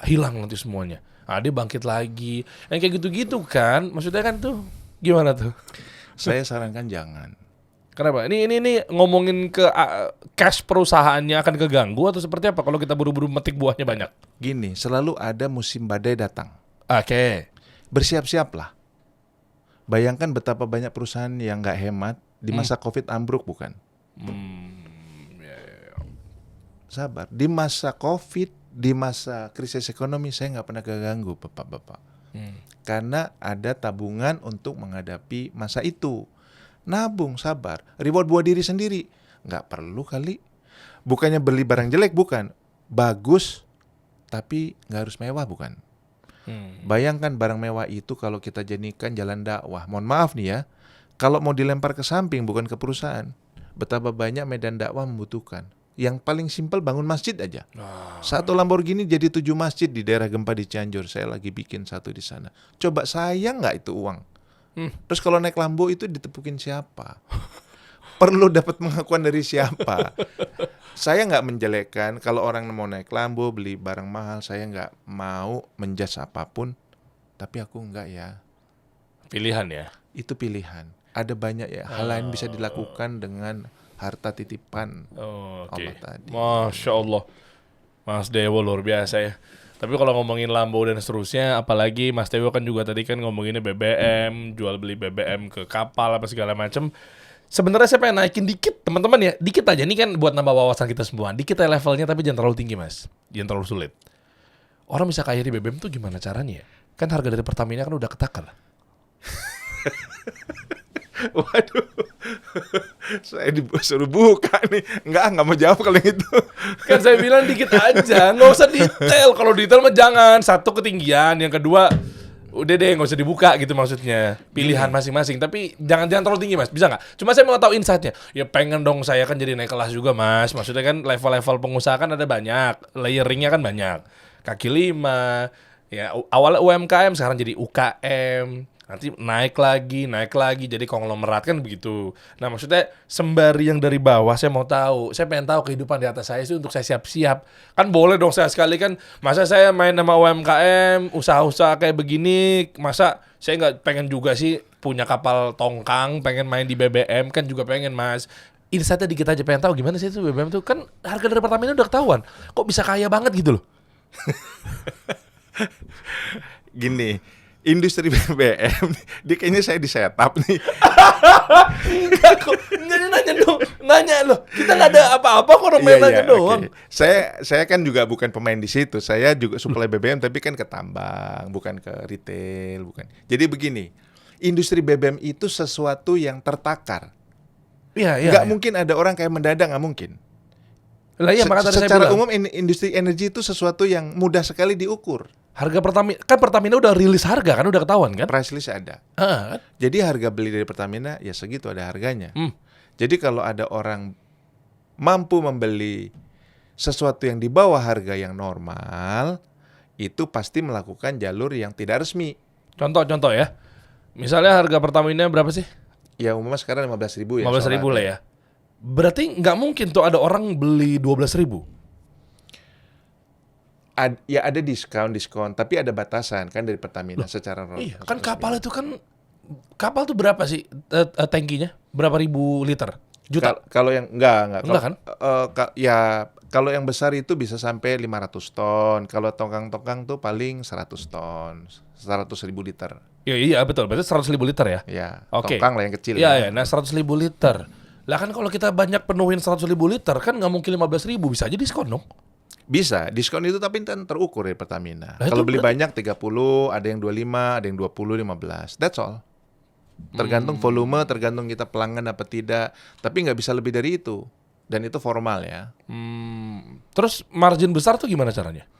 [SPEAKER 2] hilang nanti semuanya. Nah, dia bangkit lagi. Yang kayak gitu-gitu kan. Maksudnya kan tuh, gimana tuh?
[SPEAKER 1] Saya sarankan jangan.
[SPEAKER 2] Kenapa? Ini ngomongin ke cash perusahaannya akan keganggu atau seperti apa kalau kita buru-buru metik buahnya banyak?
[SPEAKER 1] Gini, selalu ada musim badai datang.
[SPEAKER 2] Oke.
[SPEAKER 1] Bersiap-siaplah. Bayangkan betapa banyak perusahaan yang nggak hemat di masa COVID ambruk, bukan? Sabar. Di masa COVID, di masa krisis ekonomi, saya nggak pernah keganggu, bapak-bapak. Karena ada tabungan untuk menghadapi masa itu. Nabung, sabar. Reward buat diri sendiri. Nggak perlu kali. Bukannya beli barang jelek, bukan. Bagus, tapi nggak harus mewah, bukan. Bayangkan barang mewah itu kalau kita jadikan jalan dakwah. Mohon maaf nih ya. Kalau mau dilempar ke samping, bukan ke perusahaan. Betapa banyak medan dakwah membutuhkan. Yang paling simpel bangun masjid aja. Satu Lamborghini jadi 7 masjid di daerah gempa di Cianjur. Saya lagi bikin satu di sana. Coba sayang nggak itu uang? Terus kalau naik Lambo itu ditepukin siapa? Perlu dapat pengakuan dari siapa? Saya nggak menjelekkan kalau orang mau naik Lambo, beli barang mahal. Saya nggak mau menjudge apapun. Tapi aku nggak ya.
[SPEAKER 2] Pilihan ya.
[SPEAKER 1] Itu pilihan. Ada banyak ya hal lain bisa dilakukan dengan harta titipan
[SPEAKER 2] Oke.
[SPEAKER 1] Allah tadi.
[SPEAKER 2] Masya Allah. Mas Dewo luar biasa ya. Tapi kalau ngomongin Lambo dan seterusnya, apalagi Mas Dewo kan juga tadi kan ngomonginnya BBM, jual beli BBM ke kapal apa segala macam. Sebenarnya saya pengen naikin dikit teman-teman ya, dikit aja. Ini kan buat nambah wawasan kita semua. Dikit aja levelnya tapi jangan terlalu tinggi, Mas. Jangan terlalu sulit. Orang bisa kaya di BBM tuh gimana caranya ya? Kan harga dari Pertamina kan udah ketakar.
[SPEAKER 1] Waduh, saya disuruh buka nih. Nggak mau jawab kalau yang itu.
[SPEAKER 2] Kan saya bilang dikit aja, nggak usah detail. Kalau detail mah jangan. Satu, ketinggian, yang kedua udah deh nggak usah dibuka gitu maksudnya. Pilihan masing-masing. Tapi jangan terlalu tinggi, Mas. Bisa nggak? Cuma saya mau tahu insight-nya. Ya pengen dong saya kan jadi naik kelas juga, Mas. Maksudnya kan level-level pengusaha kan ada banyak, layering-nya kan banyak. Kaki lima, ya awalnya UMKM sekarang jadi UKM. Nanti naik lagi jadi konglomerat kan begitu. Nah maksudnya sembari yang dari bawah saya mau tahu, saya pengen tahu kehidupan di atas saya itu untuk saya siap-siap. Kan boleh dong saya sekali kan, masa saya main sama UMKM, usaha-usaha kayak begini, masa saya nggak pengen juga sih punya kapal tongkang, pengen main di BBM kan juga pengen, Mas. Insight-nya dikit aja, pengen tahu gimana sih itu BBM tuh, kan harga dari Pertamina udah ketahuan, kok bisa kaya banget gitu loh.
[SPEAKER 1] Gini, industri BBM, dia kayaknya saya di setup nih.
[SPEAKER 2] Enggak kok, nanya loh. Kita nggak ada apa-apa kok, orang main nanya doang.
[SPEAKER 1] Okay. Saya kan juga bukan pemain di situ. Saya juga suplai BBM tapi kan ke tambang, bukan ke retail, bukan. Jadi begini, industri BBM itu sesuatu yang tertakar.
[SPEAKER 2] Iya.
[SPEAKER 1] Nggak mungkin ada orang kayak mendadak, nggak mungkin.
[SPEAKER 2] Lah iya, makanya tadi saya
[SPEAKER 1] secara
[SPEAKER 2] bilang,
[SPEAKER 1] umum industri energi itu sesuatu yang mudah sekali diukur.
[SPEAKER 2] harga Pertamina udah rilis harga kan, udah ketahuan kan?
[SPEAKER 1] Price list ada.
[SPEAKER 2] Kan?
[SPEAKER 1] Jadi harga beli dari Pertamina ya segitu, ada harganya. Jadi kalau ada orang mampu membeli sesuatu yang di bawah harga yang normal, itu pasti melakukan jalur yang tidak resmi.
[SPEAKER 2] Contoh ya. Misalnya harga Pertamina berapa sih?
[SPEAKER 1] Ya umumnya sekarang 15.000 ya.
[SPEAKER 2] 15.000 lah ya. Berarti nggak mungkin tuh ada orang beli 12.000.
[SPEAKER 1] Ya ada diskon, tapi ada batasan kan dari Pertamina secara
[SPEAKER 2] Iya, kan kapal tuh berapa sih tangkinya? Berapa ribu liter? Juta?
[SPEAKER 1] Kalau yang enggak
[SPEAKER 2] kan?
[SPEAKER 1] Ya kalau yang besar itu bisa sampai 500 ton. Kalau tongkang-tongkang tuh paling 100 ton, 100.000 liter.
[SPEAKER 2] Iya betul. Berarti 100.000 liter ya?
[SPEAKER 1] Ya,
[SPEAKER 2] Oke.
[SPEAKER 1] tongkang lah yang kecil.
[SPEAKER 2] Iya. Nah 100.000 liter. Lah kan kalau kita banyak penuhin 100.000 liter kan nggak mungkin 15.000, bisa aja diskon dong.
[SPEAKER 1] Bisa, diskon itu tapi kan terukur ya Pertamina.
[SPEAKER 2] Nah,
[SPEAKER 1] kalau beli banyak 30, ada yang 25, ada yang 20, 15. That's all. Tergantung volume, tergantung kita pelanggan apa tidak. Tapi nggak bisa lebih dari itu. Dan itu formal ya.
[SPEAKER 2] Terus margin besar tuh gimana caranya?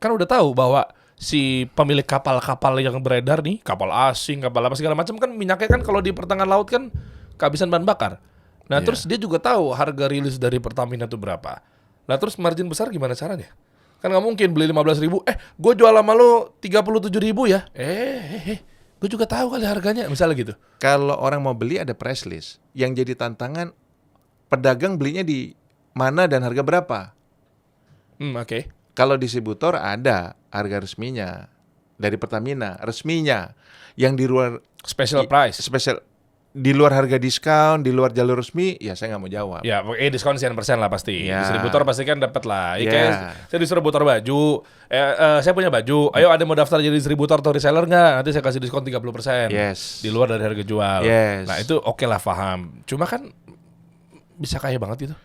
[SPEAKER 2] Kan udah tahu bahwa si pemilik kapal-kapal yang beredar nih, kapal asing, kapal apa segala macam kan minyaknya kan kalau di pertengahan laut kan kehabisan bahan bakar. Nah,
[SPEAKER 1] Iya.
[SPEAKER 2] terus dia juga tahu harga rilis dari Pertamina itu berapa. Nah, terus margin besar gimana caranya? Kan nggak mungkin beli 15.000, gue jual sama lo 37.000 ya. Gue juga tahu kali harganya, misalnya gitu.
[SPEAKER 1] Kalau orang mau beli ada price list. Yang jadi tantangan pedagang belinya di mana dan harga berapa.
[SPEAKER 2] Oke.
[SPEAKER 1] Kalau distributor ada harga resminya dari Pertamina, resminya. Yang di luar
[SPEAKER 2] Special price.
[SPEAKER 1] spesial di luar harga diskon, di luar jalur resmi, ya saya nggak mau jawab.
[SPEAKER 2] Ya, diskon sekian persen lah pasti.
[SPEAKER 1] Ya.
[SPEAKER 2] Distributor pasti kan dapat lah.
[SPEAKER 1] Ya.
[SPEAKER 2] Kayak saya distributor baju, saya punya baju. Ayo ada mau daftar jadi distributor atau reseller nggak? Nanti saya kasih diskon 30%.
[SPEAKER 1] Yes.
[SPEAKER 2] Di luar dari harga jual.
[SPEAKER 1] Yes.
[SPEAKER 2] Nah itu oke lah, paham. Cuma kan bisa kaya banget itu.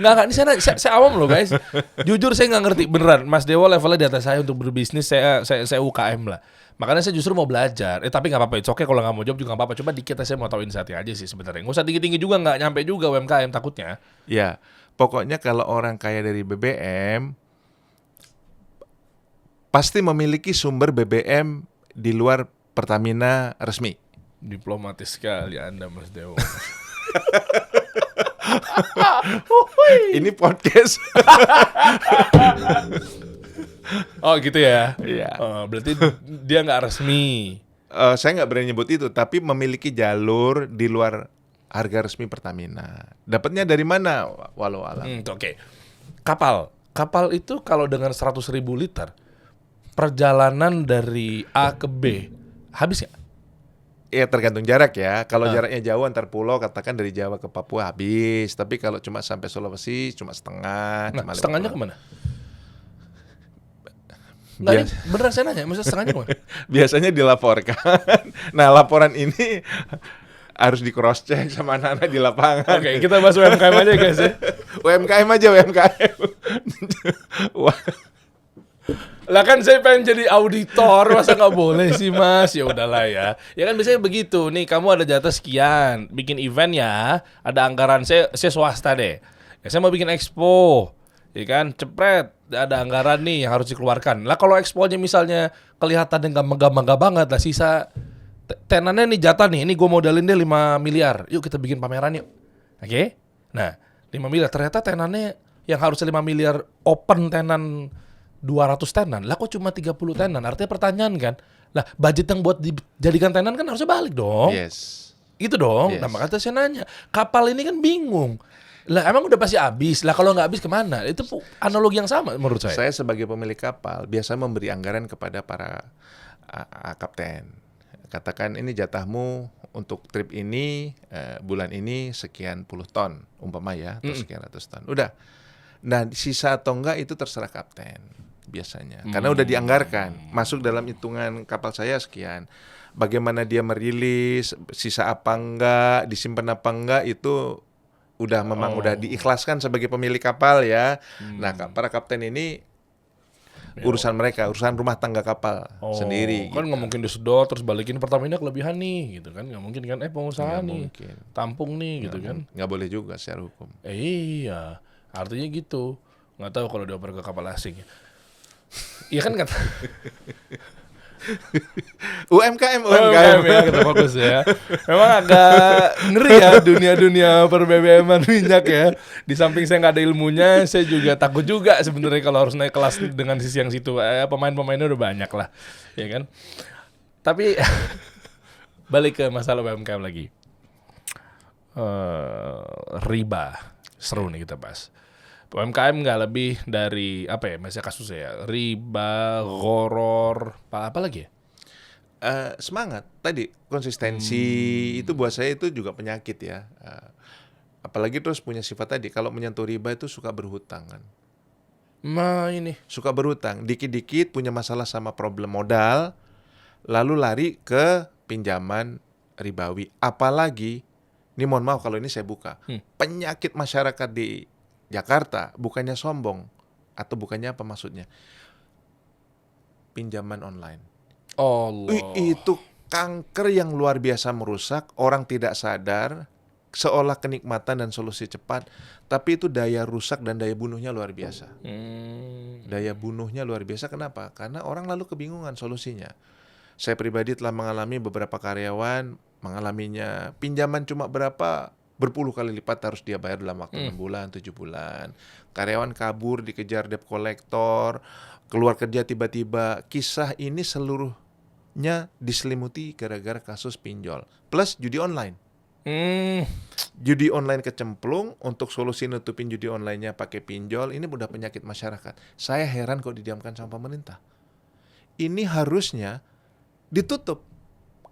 [SPEAKER 2] Nggak, ini saya awam loh guys. Jujur saya nggak ngerti beneran. Mas Dewo levelnya di atas saya untuk berbisnis. Saya UKM lah. Makanya saya justru mau belajar. Tapi nggak apa-apa. It's okay kalau nggak mau jawab juga nggak apa-apa. Coba dikit saya mau tahu insight aja sih sebenarnya. Nggak usah tinggi-tinggi juga, nggak nyampe juga UMKM takutnya.
[SPEAKER 1] Ya, pokoknya kalau orang kaya dari BBM pasti memiliki sumber BBM di luar Pertamina resmi.
[SPEAKER 2] Diplomatis sekali Anda Mas Dewo.
[SPEAKER 1] Ini podcast.
[SPEAKER 2] Oh gitu ya.
[SPEAKER 1] Iya.
[SPEAKER 2] Berarti dia nggak resmi.
[SPEAKER 1] Saya nggak berani nyebut itu, tapi memiliki jalur di luar harga resmi Pertamina. Dapatnya dari mana? Walau alam.
[SPEAKER 2] Oke. Kapal itu kalau dengan 100.000 liter perjalanan dari A ke B habis nggak?
[SPEAKER 1] Ya tergantung jarak ya. Kalau jaraknya jauh antar pulau, katakan dari Jawa ke Papua habis. Tapi kalau cuma sampai Sulawesi, cuma setengah.
[SPEAKER 2] Nah,
[SPEAKER 1] cuma
[SPEAKER 2] setengahnya
[SPEAKER 1] 50.
[SPEAKER 2] kemana? Nggak, ini beneran saya nanya, maksudnya setengahnya kemana?
[SPEAKER 1] Biasanya dilaporkan. Nah, laporan ini harus di cross check sama anak-anak di lapangan.
[SPEAKER 2] Oke, kita bahas UMKM aja guys ya.
[SPEAKER 1] UMKM aja, UMKM. Wah,
[SPEAKER 2] Lah kan saya pengen jadi auditor, masa nggak boleh sih mas? Ya udahlah ya. Ya kan biasanya begitu. Nih kamu ada jatah sekian, bikin event ya. Ada anggaran saya swasta deh. Ya saya mau bikin expo, ya kan? Cepret, ada anggaran nih yang harus dikeluarkan. Lah kalau exponya misalnya kelihatan nggak megah-megah banget, lah sisa tenannya nih jatah nih. Ini gue modalin deh 5 miliar. Yuk kita bikin pameran yuk. Oke? Nah 5 miliar ternyata tenannya yang harusnya 5 miliar open tenan 200 tenan, lah kok cuma 30 tenan? Artinya pertanyaan kan, lah budget yang buat dijadikan tenan kan harusnya balik dong.
[SPEAKER 1] yes.
[SPEAKER 2] Gitu dong.
[SPEAKER 1] Yes.
[SPEAKER 2] Nah makanya saya nanya, kapal ini kan bingung. Lah emang udah pasti habis. Lah kalau nggak habis kemana? Itu analogi yang sama menurut saya.
[SPEAKER 1] Saya sebagai pemilik kapal biasa memberi anggaran kepada para kapten. Katakan ini jatahmu untuk trip ini bulan ini sekian puluh ton umpama ya, atau sekian ratus ton. Udah. Nah sisa atau enggak itu terserah kapten biasanya. Karena udah dianggarkan masuk dalam hitungan kapal saya sekian. Bagaimana dia merilis, sisa apa enggak, disimpan apa enggak itu udah memang udah diikhlaskan sebagai pemilik kapal ya. Nah, para kapten ini urusan mereka, urusan rumah tangga kapal sendiri.
[SPEAKER 2] Kan
[SPEAKER 1] gitu.
[SPEAKER 2] nggak mungkin disedot terus balikin Pertamina kelebihan nih, gitu kan? Nggak mungkin kan? Pengusaha
[SPEAKER 1] Nggak
[SPEAKER 2] nih,
[SPEAKER 1] mungkin.
[SPEAKER 2] tampung nih, gitu kan?
[SPEAKER 1] Nggak boleh juga secara hukum.
[SPEAKER 2] Iya, artinya gitu. Nggak tahu kalau dioper ke kapal asing. Iya kan kata
[SPEAKER 1] UMKM
[SPEAKER 2] ya, kita fokus ya. Memang agak ngeri ya dunia per-BBM-an minyak ya. Di samping saya nggak ada ilmunya, saya juga takut juga sebenarnya kalau harus naik kelas dengan sisi yang situ. Pemain-pemainnya udah banyak lah, ya kan. Tapi balik ke masalah UMKM lagi. Riba, seru nih kita bahas. UMKM nggak lebih dari apa ya, masih kasusnya ya, riba, goror, apa lagi ya?
[SPEAKER 1] Semangat tadi konsistensi itu buat saya itu juga penyakit ya. Apalagi terus punya sifat tadi kalau menyentuh riba itu suka berhutang kan.
[SPEAKER 2] Nah ini
[SPEAKER 1] Suka berhutang, dikit-dikit punya masalah sama problem modal, lalu lari ke pinjaman ribawi. Apalagi, ini mohon maaf kalau ini saya buka, penyakit masyarakat di Jakarta bukannya sombong atau bukannya apa maksudnya? Pinjaman online.
[SPEAKER 2] Allah.
[SPEAKER 1] Itu kanker yang luar biasa merusak, orang tidak sadar, seolah kenikmatan dan solusi cepat, tapi itu daya rusak dan daya bunuhnya luar biasa. Daya bunuhnya luar biasa. Kenapa? Karena orang lalu kebingungan solusinya. Saya pribadi telah mengalami beberapa karyawan mengalaminya. Pinjaman cuma berapa, berpuluh kali lipat harus dia bayar dalam waktu 6 bulan, 7 bulan. Karyawan kabur, dikejar debt collector, keluar kerja tiba-tiba. Kisah ini seluruhnya diselimuti gara-gara kasus pinjol. Plus judi online. Judi online kecemplung, untuk solusi nutupin judi online-nya pakai pinjol. Ini udah penyakit masyarakat. Saya heran kok didiamkan sama pemerintah. Ini harusnya ditutup.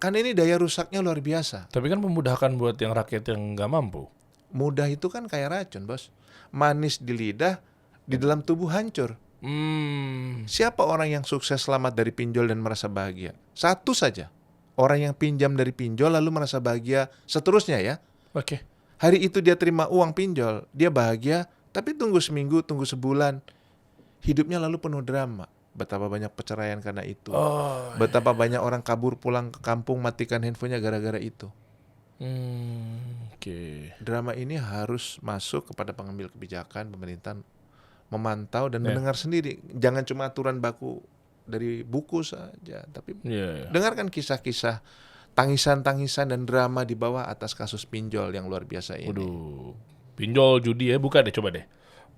[SPEAKER 1] Karena ini daya rusaknya luar biasa.
[SPEAKER 2] Tapi kan memudahkan buat yang rakyat yang nggak mampu.
[SPEAKER 1] Mudah itu kan kayak racun, bos. Manis di lidah, di dalam tubuh hancur. Siapa orang yang sukses selamat dari pinjol dan merasa bahagia? Satu saja. Orang yang pinjam dari pinjol lalu merasa bahagia seterusnya ya.
[SPEAKER 2] Oke.
[SPEAKER 1] Hari itu dia terima uang pinjol, dia bahagia, tapi tunggu seminggu, tunggu sebulan. Hidupnya lalu penuh drama. Betapa banyak perceraian karena itu. Betapa banyak orang kabur pulang ke kampung, matikan handphonenya gara-gara itu.
[SPEAKER 2] Oke.
[SPEAKER 1] Drama ini harus masuk kepada pengambil kebijakan, pemerintah memantau dan mendengar sendiri. Jangan cuma aturan baku dari buku saja, tapi dengarkan kisah-kisah tangisan-tangisan dan drama di bawah atas kasus pinjol yang luar biasa ini.
[SPEAKER 2] Waduh, pinjol judi ya, buka deh, coba deh.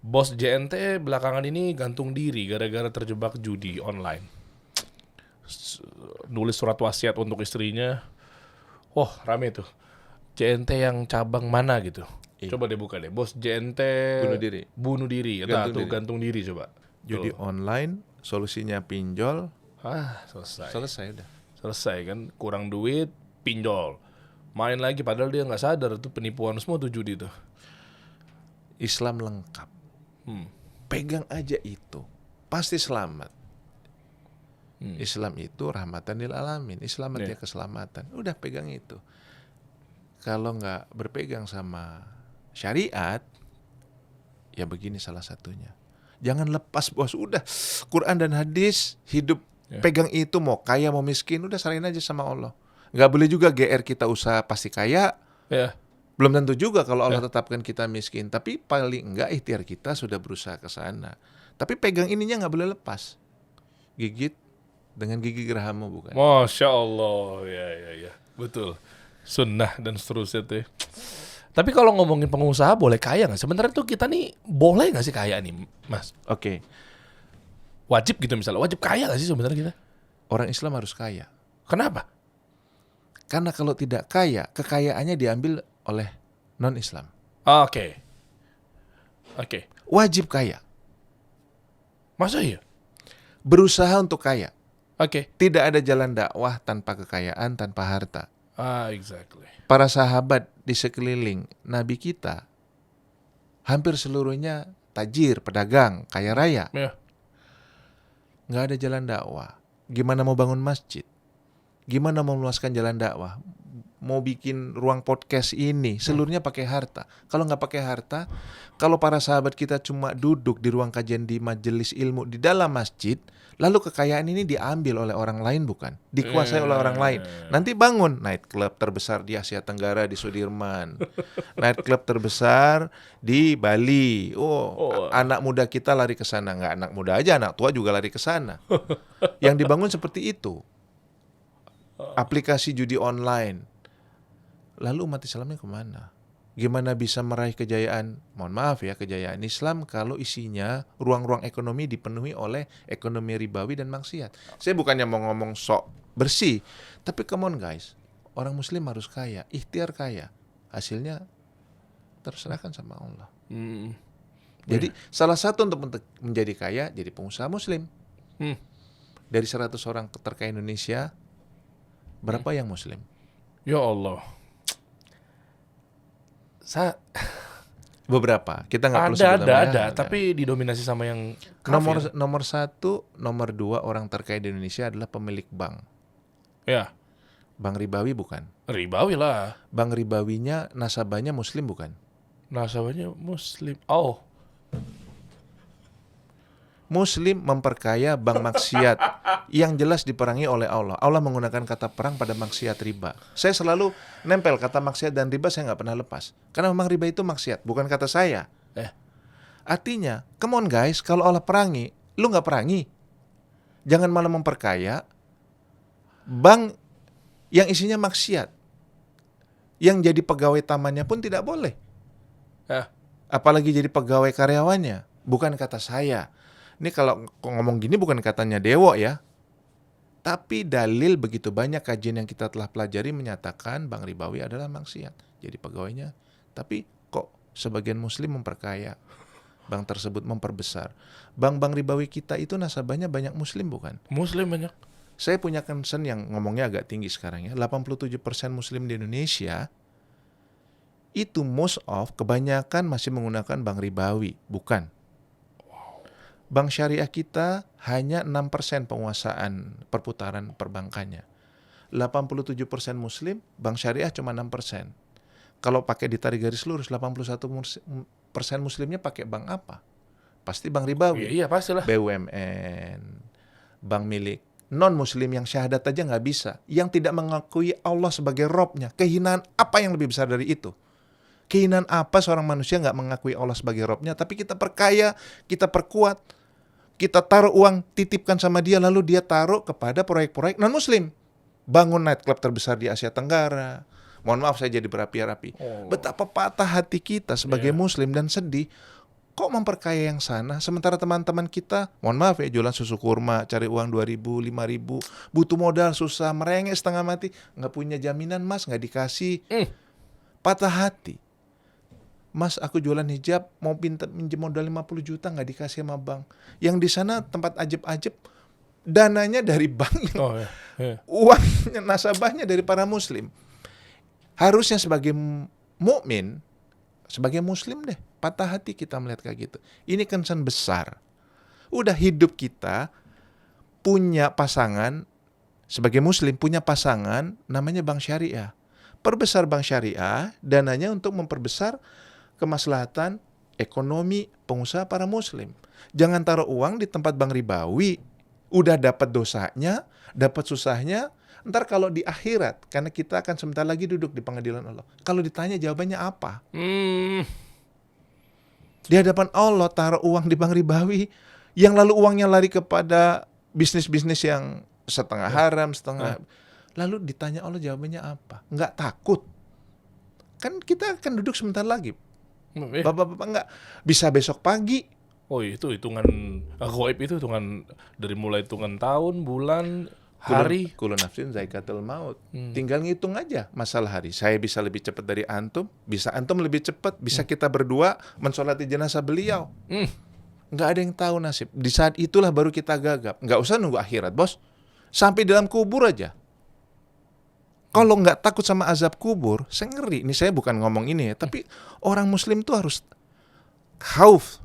[SPEAKER 2] Bos JNT belakangan ini gantung diri gara-gara terjebak judi online. Nulis surat wasiat untuk istrinya. Wah, rame tuh. JNT yang cabang mana gitu. Coba deh buka deh. Bos JNT bunuh diri. Gantung diri coba.
[SPEAKER 1] Judi online, solusinya pinjol.
[SPEAKER 2] Selesai
[SPEAKER 1] udah.
[SPEAKER 2] Selesai kan, kurang duit, pinjol. Main lagi padahal dia nggak sadar tuh penipuan semua tuh judi tuh.
[SPEAKER 1] Islam lengkap. Pegang aja itu, pasti selamat. Islam itu rahmatan lil alamin. Islam artinya keselamatan. Udah pegang itu. Kalau nggak berpegang sama syariat, ya begini salah satunya. Jangan lepas, bos. Udah, Quran dan hadis, hidup pegang itu. Mau kaya mau miskin, udah serahin aja sama Allah. Nggak boleh juga GR kita usaha pasti kaya. Belum tentu juga kalau Allah tetapkan kita miskin. Tapi paling enggak ikhtiar kita sudah berusaha ke sana. Tapi pegang ininya nggak boleh lepas. Gigit dengan gigi gerahamu, bukan?
[SPEAKER 2] Masya Allah, ya, betul. Sunnah dan seterusnya tuh. Tapi kalau ngomongin pengusaha boleh kaya nggak? Sebenarnya tuh kita nih boleh nggak sih kaya nih, Mas?
[SPEAKER 1] Oke.
[SPEAKER 2] Wajib gitu misalnya, wajib kaya nggak sih sebenarnya kita?
[SPEAKER 1] Orang Islam harus kaya.
[SPEAKER 2] Kenapa?
[SPEAKER 1] Karena kalau tidak kaya, kekayaannya diambil oleh non-Islam.
[SPEAKER 2] Oke.
[SPEAKER 1] Wajib kaya.
[SPEAKER 2] Masa iya?
[SPEAKER 1] Berusaha untuk kaya.
[SPEAKER 2] Oke.
[SPEAKER 1] Tidak ada jalan dakwah tanpa kekayaan, tanpa harta.
[SPEAKER 2] Exactly.
[SPEAKER 1] Para sahabat di sekeliling Nabi kita hampir seluruhnya tajir, pedagang, kaya raya. Nggak ada jalan dakwah. Gimana mau bangun masjid? Gimana mau meluaskan jalan dakwah? Mau bikin ruang podcast ini, seluruhnya pakai harta. Kalau nggak pakai harta, kalau para sahabat kita cuma duduk di ruang kajian di majelis ilmu di dalam masjid, lalu kekayaan ini diambil oleh orang lain, bukan? Dikuasai oleh orang lain. Nanti bangun night club terbesar di Asia Tenggara di Sudirman, night club terbesar di Bali. Anak muda kita lari ke sana. Nggak anak muda aja, anak tua juga lari ke sana. Yang dibangun seperti itu. Aplikasi judi online. Lalu umat Islamnya kemana? Gimana bisa meraih kejayaan? Mohon maaf ya, kejayaan Islam kalau isinya ruang-ruang ekonomi dipenuhi oleh ekonomi ribawi dan maksiat. Saya bukannya mau ngomong sok bersih, tapi come on guys, orang Muslim harus kaya, ikhtiar kaya. Hasilnya terserahkan sama Allah. Jadi salah satu untuk menjadi kaya, jadi pengusaha Muslim. Dari 100 orang terkaya Indonesia, berapa yang Muslim?
[SPEAKER 2] Ya Allah.
[SPEAKER 1] Beberapa, kita nggak perlu sebut
[SPEAKER 2] ada, tapi didominasi sama yang kafir.
[SPEAKER 1] Nomor 1, nomor 2 orang terkaya di Indonesia adalah pemilik bank.
[SPEAKER 2] Ya.
[SPEAKER 1] Bank ribawi bukan?
[SPEAKER 2] Ribawi lah.
[SPEAKER 1] Bank ribawinya nasabahnya Muslim bukan?
[SPEAKER 2] Nasabahnya Muslim.
[SPEAKER 1] Muslim memperkaya bank maksiat yang jelas diperangi oleh Allah. Allah menggunakan kata perang pada maksiat riba. Saya selalu nempel kata maksiat dan riba, saya nggak pernah lepas. Karena memang riba itu maksiat, bukan kata saya. Artinya, come on guys, kalau Allah perangi, lu nggak perangi. Jangan malah memperkaya bank yang isinya maksiat. Yang jadi pegawai tamannya pun tidak boleh. Apalagi jadi pegawai karyawannya. Bukan kata saya. Ini kalau ngomong gini bukan katanya Dewo ya. Tapi dalil begitu banyak kajian yang kita telah pelajari menyatakan bank ribawi adalah maksiat. Jadi pegawainya. Tapi kok sebagian muslim memperkaya. Bank tersebut memperbesar. Bank-bank ribawi kita itu nasabahnya banyak muslim bukan?
[SPEAKER 2] Muslim banyak.
[SPEAKER 1] Saya punya concern yang ngomongnya agak tinggi sekarang ya. 87% muslim di Indonesia itu most of kebanyakan masih menggunakan bank ribawi, bukan. Bank syariah kita hanya 6% penguasaan perputaran perbankannya. 87% muslim, bank syariah cuma 6%. Kalau pakai ditarik garis lurus, 81% muslimnya pakai bank apa? Pasti bank ribawi.
[SPEAKER 2] Iya, pastilah.
[SPEAKER 1] BUMN, bank milik non-muslim yang syahadat aja nggak bisa. Yang tidak mengakui Allah sebagai Robnya. Kehinaan apa yang lebih besar dari itu? Kehinaan apa seorang manusia nggak mengakui Allah sebagai Robnya, tapi kita perkaya, kita perkuat, kita taruh uang, titipkan sama dia, lalu dia taruh kepada proyek-proyek non-muslim. Bangun nightclub terbesar di Asia Tenggara. Mohon maaf saya jadi berapi-api. Betapa patah hati kita sebagai muslim dan sedih. Kok memperkaya yang sana, sementara teman-teman kita, mohon maaf ya, jualan susu kurma, cari uang 2.000, 5.000, butuh modal, susah, merengek setengah mati, nggak punya jaminan mas, nggak dikasih. Patah hati. Mas, aku jualan hijab, mau minjem modal 50 juta, nggak dikasih sama bank. Yang di sana tempat ajeb-ajeb, dananya dari bank, uangnya, nasabahnya dari para muslim. Harusnya sebagai mukmin, sebagai muslim deh, patah hati kita melihat kayak gitu. Ini concern besar. Udah hidup kita punya pasangan, sebagai muslim punya pasangan namanya bank syariah. Perbesar bank syariah, dananya untuk memperbesar kemaslahatan ekonomi pengusaha para muslim. Jangan taruh uang di tempat bank ribawi. Udah dapat dosanya, dapat susahnya. Ntar kalau di akhirat, karena kita akan sebentar lagi duduk di pengadilan Allah. Kalau ditanya jawabannya apa? Di hadapan Allah taruh uang di bank ribawi, yang lalu uangnya lari kepada bisnis-bisnis yang setengah haram, setengah. Lalu ditanya Allah jawabannya apa? Nggak takut. Kan kita akan duduk sebentar lagi. Bapak-bapak nggak bisa besok pagi.
[SPEAKER 2] Oh, itu hitungan gaib, itu hitungan dari mulai hitungan tahun, bulan, hari.
[SPEAKER 1] Kullu nafsin zaikatul maut. Tinggal ngitung aja masalah hari. Saya bisa lebih cepat dari antum, bisa antum lebih cepat, bisa kita berdua mensolati jenazah beliau. Nggak ada yang tahu nasib. Di saat itulah baru kita gagap. Nggak usah nunggu akhirat, bos. Sampai dalam kubur aja. Kalau nggak takut sama azab kubur, saya ngeri. Ini saya bukan ngomong ini ya, tapi orang muslim tuh harus khauf,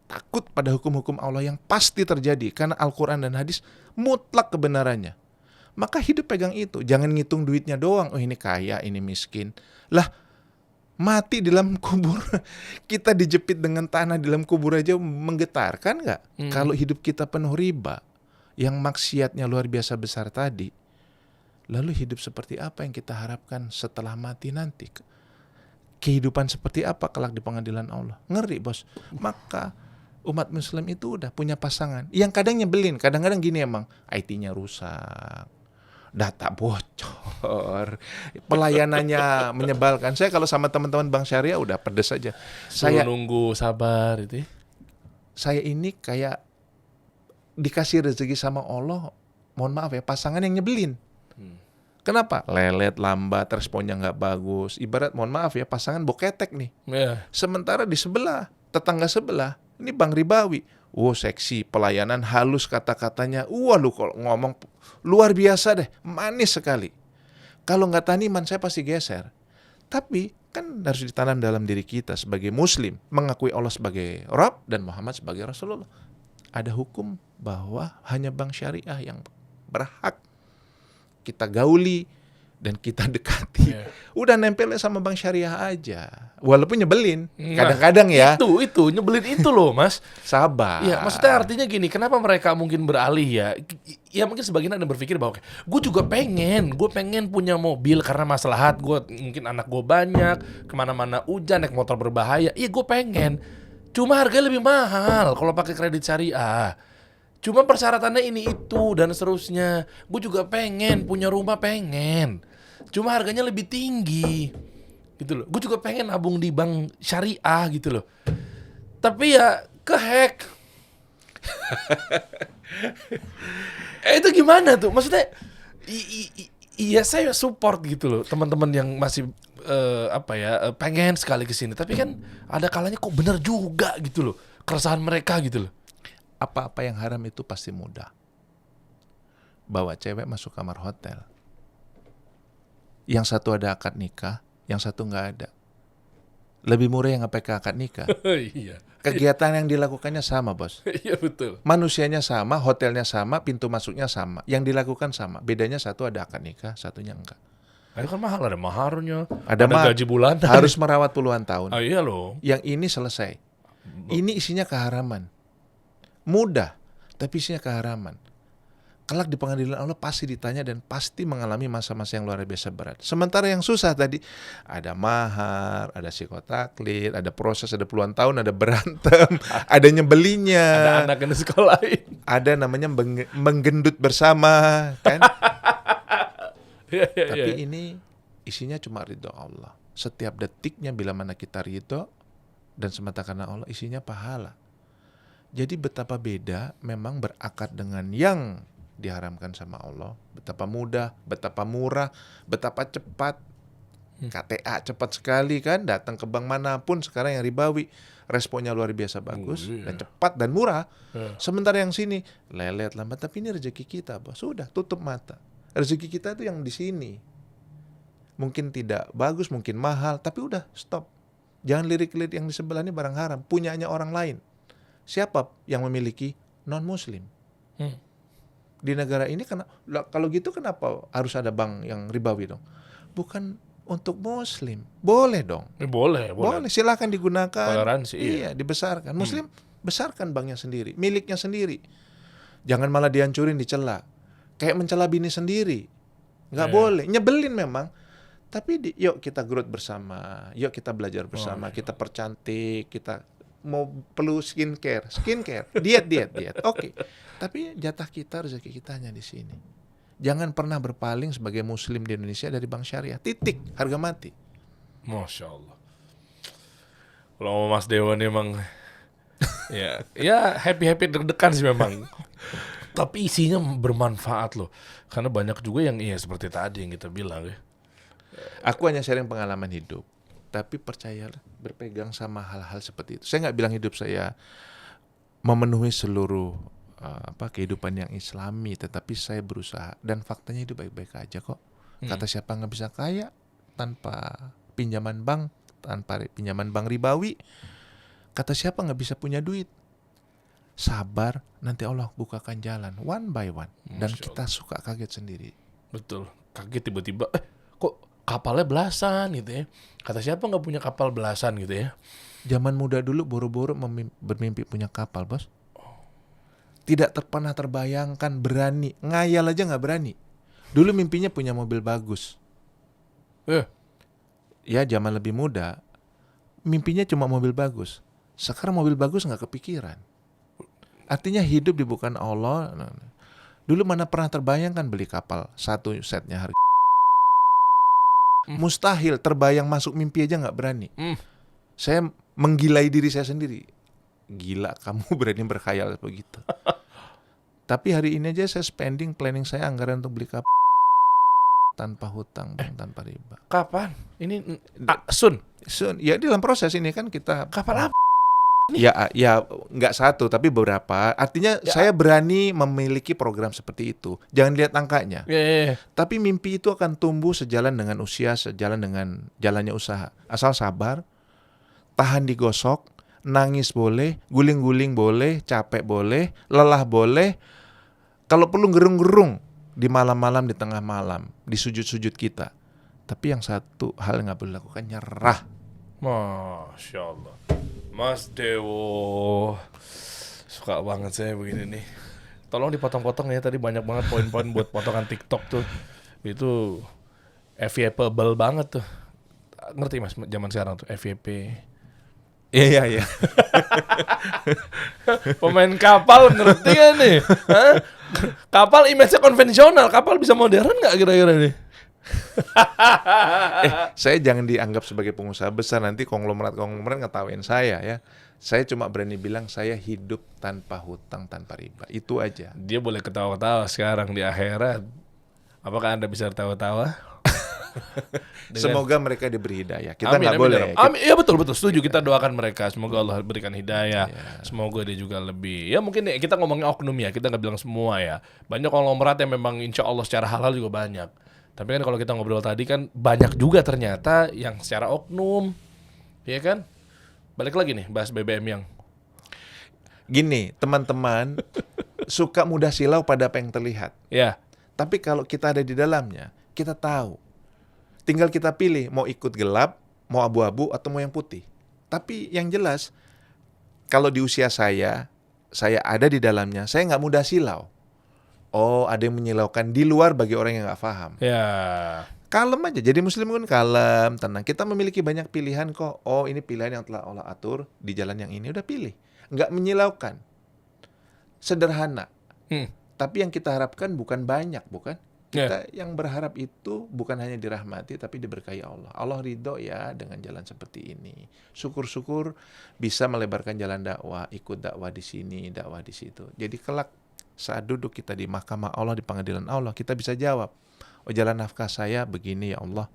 [SPEAKER 1] takut pada hukum-hukum Allah yang pasti terjadi. Karena Al-Quran dan hadis mutlak kebenarannya. Maka hidup pegang itu. Jangan ngitung duitnya doang. Oh ini kaya, ini miskin. Lah, mati di dalam kubur. Kita dijepit dengan tanah di dalam kubur aja menggetarkan nggak? Kalau hidup kita penuh riba, yang maksiatnya luar biasa besar tadi, lalu hidup seperti apa yang kita harapkan setelah mati nanti? Kehidupan seperti apa kelak di pengadilan Allah? Ngeri, bos. Maka umat muslim itu udah punya pasangan yang kadang nyebelin. Kadang-kadang gini emang, IT-nya rusak, data bocor, pelayanannya menyebalkan. Saya kalau sama teman-teman bank syariah udah pedes aja. Saya
[SPEAKER 2] nunggu, sabar itu.
[SPEAKER 1] Saya ini kayak dikasih rezeki sama Allah, mohon maaf ya, pasangan yang nyebelin. Kenapa? Lelet, lambat, responnya nggak bagus. Ibarat, mohon maaf ya, pasangan boketek nih. Sementara di sebelah, tetangga sebelah, ini bank ribawi. Seksi, pelayanan halus kata-katanya. Lu kalau ngomong luar biasa deh, manis sekali. Kalau nggak tahan iman, saya pasti geser. Tapi kan harus ditanam dalam diri kita sebagai muslim, mengakui Allah sebagai Rabb dan Muhammad sebagai Rasulullah. Ada hukum bahwa hanya bank syariah yang berhak kita gauli dan kita dekati. Udah nempelnya sama bank syariah aja. Walaupun nyebelin. Kadang-kadang ya.
[SPEAKER 2] Itu nyebelin itu loh, Mas.
[SPEAKER 1] Sabar.
[SPEAKER 2] Iya, maksudnya artinya gini, kenapa mereka mungkin beralih ya? Ya mungkin sebagian ada berpikir bahwa gue juga pengen punya mobil karena maslahat gue, mungkin anak gue banyak, kemana-mana hujan, naik motor berbahaya. Iya, gue pengen. Cuma harganya lebih mahal kalau pakai kredit syariah. Cuma persyaratannya ini itu dan seterusnya. Gue juga pengen punya rumah, pengen. Cuma harganya lebih tinggi. Gitu loh. Gue juga pengen nabung di bank syariah gitu loh. Tapi ya kehack. Itu gimana tuh? Maksudnya iya saya support gitu loh teman-teman yang masih pengen sekali kesini. Tapi kan ada kalanya kok bener juga gitu loh keresahan mereka gitu loh.
[SPEAKER 1] Apa-apa yang haram itu pasti mudah. Bawa cewek masuk kamar hotel. Yang satu ada akad nikah, yang satu nggak ada. Lebih murah yang pakai akad nikah.
[SPEAKER 2] Iya.
[SPEAKER 1] Kegiatan yang dilakukannya sama, bos.
[SPEAKER 2] Iya betul.
[SPEAKER 1] Manusianya sama, hotelnya sama, pintu masuknya sama. Yang dilakukan sama. Bedanya satu ada akad nikah, satunya enggak.
[SPEAKER 2] Itu kan mahal, ada maharnya,
[SPEAKER 1] Ada
[SPEAKER 2] gaji bulanan.
[SPEAKER 1] Harus merawat puluhan tahun.
[SPEAKER 2] Oh iya loh.
[SPEAKER 1] Yang ini selesai. Ini isinya keharaman. Mudah, tapi isinya keharaman. Kelak di pengadilan Allah pasti ditanya dan pasti mengalami masa-masa yang luar biasa berat. Sementara yang susah tadi, ada mahar, ada psikotaklid, ada proses, ada puluhan tahun, ada berantem, ada nyebelinya.
[SPEAKER 2] Ada anak yang disekolahin.
[SPEAKER 1] Ada namanya menggendut bersama, kan? Tapi ini isinya cuma ridho Allah. Setiap detiknya bila mana kita ridho dan semata karena Allah, isinya pahala. Jadi betapa beda memang berakad dengan yang diharamkan sama Allah. Betapa mudah, betapa murah, betapa cepat. KTA cepat sekali kan, datang ke bank manapun sekarang yang ribawi. Responnya luar biasa bagus dan cepat dan murah. Sementara yang sini lelet lambat, tapi ini rezeki kita, bos. Sudah tutup mata. Rezeki kita itu yang di sini. Mungkin tidak bagus, mungkin mahal, tapi udah stop. Jangan lirik-lirik yang di sebelah ini barang haram, punyanya orang lain. Siapa yang memiliki? Non-muslim. Di negara ini kalau gitu kenapa harus ada bank yang ribawi dong? Bukan untuk muslim. Boleh dong.
[SPEAKER 2] Boleh.
[SPEAKER 1] Silakan digunakan.
[SPEAKER 2] Toleransi.
[SPEAKER 1] Iya, dibesarkan. Muslim besarkan banknya sendiri, miliknya sendiri. Jangan malah dihancurin, dicela. Kayak mencela bini sendiri. Nggak boleh. Nyebelin memang. Tapi yuk kita growth bersama. Yuk kita belajar bersama. Kita percantik. Kita mau perlu skincare, diet. Oke. Tapi jatah kita, rezeki kita hanya di sini. Jangan pernah berpaling sebagai muslim di Indonesia dari bank syariah. Titik, harga mati.
[SPEAKER 2] Masya Allah. Kalau Mas Dewa nih emang ya happy deg-degan sih memang. Tapi isinya bermanfaat loh. Karena banyak juga yang seperti tadi yang kita bilang ya.
[SPEAKER 1] Aku hanya sharing pengalaman hidup. Tapi percayalah, berpegang sama hal-hal seperti itu. Saya nggak bilang hidup saya memenuhi seluruh kehidupan yang Islami, tetapi saya berusaha dan faktanya hidup baik-baik aja kok. Kata siapa nggak bisa kaya tanpa pinjaman bank ribawi? Kata siapa nggak bisa punya duit? Sabar, nanti Allah bukakan jalan one by one. Dan kita suka kaget sendiri.
[SPEAKER 2] Betul, kaget tiba-tiba kok kapalnya belasan gitu ya. Kata siapa nggak punya kapal belasan gitu ya.
[SPEAKER 1] Zaman muda dulu boro-boro bermimpi punya kapal, bos. Tidak pernah terbayangkan berani. Ngayal aja nggak berani. Dulu mimpinya punya mobil bagus. Ya zaman lebih muda, mimpinya cuma mobil bagus. Sekarang mobil bagus nggak kepikiran. Artinya hidup dibukan Allah. Dulu mana pernah terbayangkan beli kapal satu setnya harga. Mustahil, terbayang masuk mimpi aja nggak berani. Saya menggilai diri saya sendiri. Gila kamu berani berkhayal begitu. Tapi hari ini aja saya planning saya anggaran untuk beli kapal tanpa hutang, tanpa riba.
[SPEAKER 2] Kapan? Ini soon.
[SPEAKER 1] Ya dalam proses ini kan kita
[SPEAKER 2] kapal apa?
[SPEAKER 1] Ya nggak satu tapi beberapa. Artinya saya berani memiliki program seperti itu. Jangan lihat angkanya. Tapi mimpi itu akan tumbuh sejalan dengan usia, sejalan dengan jalannya usaha. Asal sabar, tahan digosok, nangis boleh, guling-guling boleh, capek boleh, lelah boleh. Kalau perlu gerung-gerung di malam-malam, di tengah malam, di sujud-sujud kita. Tapi yang satu hal yang nggak boleh lakukan, nyerah.
[SPEAKER 2] Masya Allah. Mas Dewo, suka banget saya begini nih. Tolong dipotong-potong ya, tadi banyak banget poin-poin buat potongan TikTok tuh. Itu FYP-able banget tuh. Ngerti mas, zaman sekarang tuh FYP.
[SPEAKER 1] Iya.
[SPEAKER 2] Pemain kapal ngerti gak nih? Hah? Kapal image-nya konvensional, kapal bisa modern nggak kira-kira nih?
[SPEAKER 1] Saya jangan dianggap sebagai pengusaha besar, nanti konglomerat ngetawain saya ya. Saya cuma berani bilang saya hidup tanpa hutang, tanpa riba. Itu aja.
[SPEAKER 2] Dia boleh ketawa-tawa sekarang di akhirat. Apakah Anda bisa tertawa-tawa?
[SPEAKER 1] Semoga mereka diberi hidayah. Kita
[SPEAKER 2] Amin,
[SPEAKER 1] nggak
[SPEAKER 2] amin,
[SPEAKER 1] boleh.
[SPEAKER 2] ya Rabb. Amin, iya betul setuju. Kita doakan mereka. Semoga Allah berikan hidayah. Semoga dia juga lebih. Ya mungkin kita ngomongin oknum ya. Kita nggak bilang semua ya. Banyak konglomerat yang memang insya Allah secara halal juga banyak. Tapi kan kalau kita ngobrol tadi kan banyak juga ternyata yang secara oknum, ya kan? Balik lagi nih bahas BBM yang.
[SPEAKER 1] Gini, teman-teman suka mudah silau pada apa yang terlihat.
[SPEAKER 2] Ya.
[SPEAKER 1] Tapi kalau kita ada di dalamnya, kita tahu. Tinggal kita pilih mau ikut gelap, mau abu-abu, atau mau yang putih. Tapi yang jelas, kalau di usia saya ada di dalamnya, saya nggak mudah silau. Oh, ada yang menyilaukan di luar bagi orang yang nggak paham.
[SPEAKER 2] Ya.
[SPEAKER 1] Kalem aja, jadi muslim kan kalem, tenang. Kita memiliki banyak pilihan kok. Oh, ini pilihan yang telah Allah atur di jalan yang ini, udah pilih. Nggak menyilaukan. Sederhana. Tapi yang kita harapkan bukan banyak, bukan? Kita yang berharap itu bukan hanya dirahmati, tapi diberkahi Allah. Allah ridho ya dengan jalan seperti ini. Syukur-syukur bisa melebarkan jalan dakwah, ikut dakwah di sini, dakwah di situ. Jadi kelak saat duduk kita di mahkamah Allah, di pengadilan Allah, kita bisa jawab. Oh, jalan nafkah saya begini ya Allah.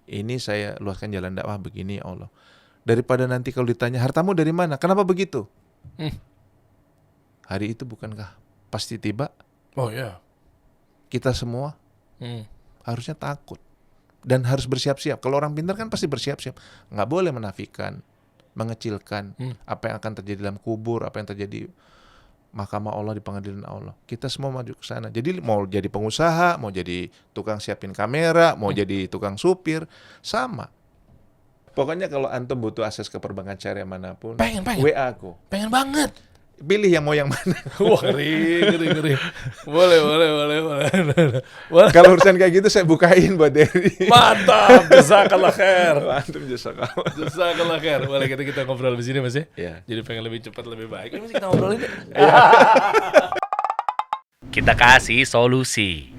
[SPEAKER 1] Ini saya luaskan jalan dakwah begini ya Allah. Daripada nanti kalau ditanya, hartamu dari mana? Kenapa begitu? Hari itu bukankah pasti tiba?
[SPEAKER 2] Oh ya.
[SPEAKER 1] Kita semua harusnya takut. Dan harus bersiap-siap. Kalau orang pintar kan pasti bersiap-siap. Nggak boleh menafikan, mengecilkan apa yang akan terjadi dalam kubur, apa yang terjadi mahkamah Allah, di pengadilan Allah. Kita semua maju ke sana. Jadi mau jadi pengusaha, mau jadi tukang siapin kamera, mau jadi tukang supir, sama. Pokoknya kalau antum butuh akses ke perbankan syariah manapun,
[SPEAKER 2] Pengen.
[SPEAKER 1] WA aku.
[SPEAKER 2] Pengen banget.
[SPEAKER 1] Pilih yang mau yang mana.
[SPEAKER 2] Wah, ngeri. Boleh.
[SPEAKER 1] Kalau urusan kayak gitu saya bukain buat Dery.
[SPEAKER 2] Mantap, jazakallah khair.
[SPEAKER 1] Antum jazakallah.
[SPEAKER 2] Jazakallah khair. Boleh kita ngobrol di sini Mas ya?
[SPEAKER 1] Iya.
[SPEAKER 2] Jadi pengen lebih cepat, lebih baik. Ini kita ngobrolin deh.
[SPEAKER 3] Kita kasih solusi.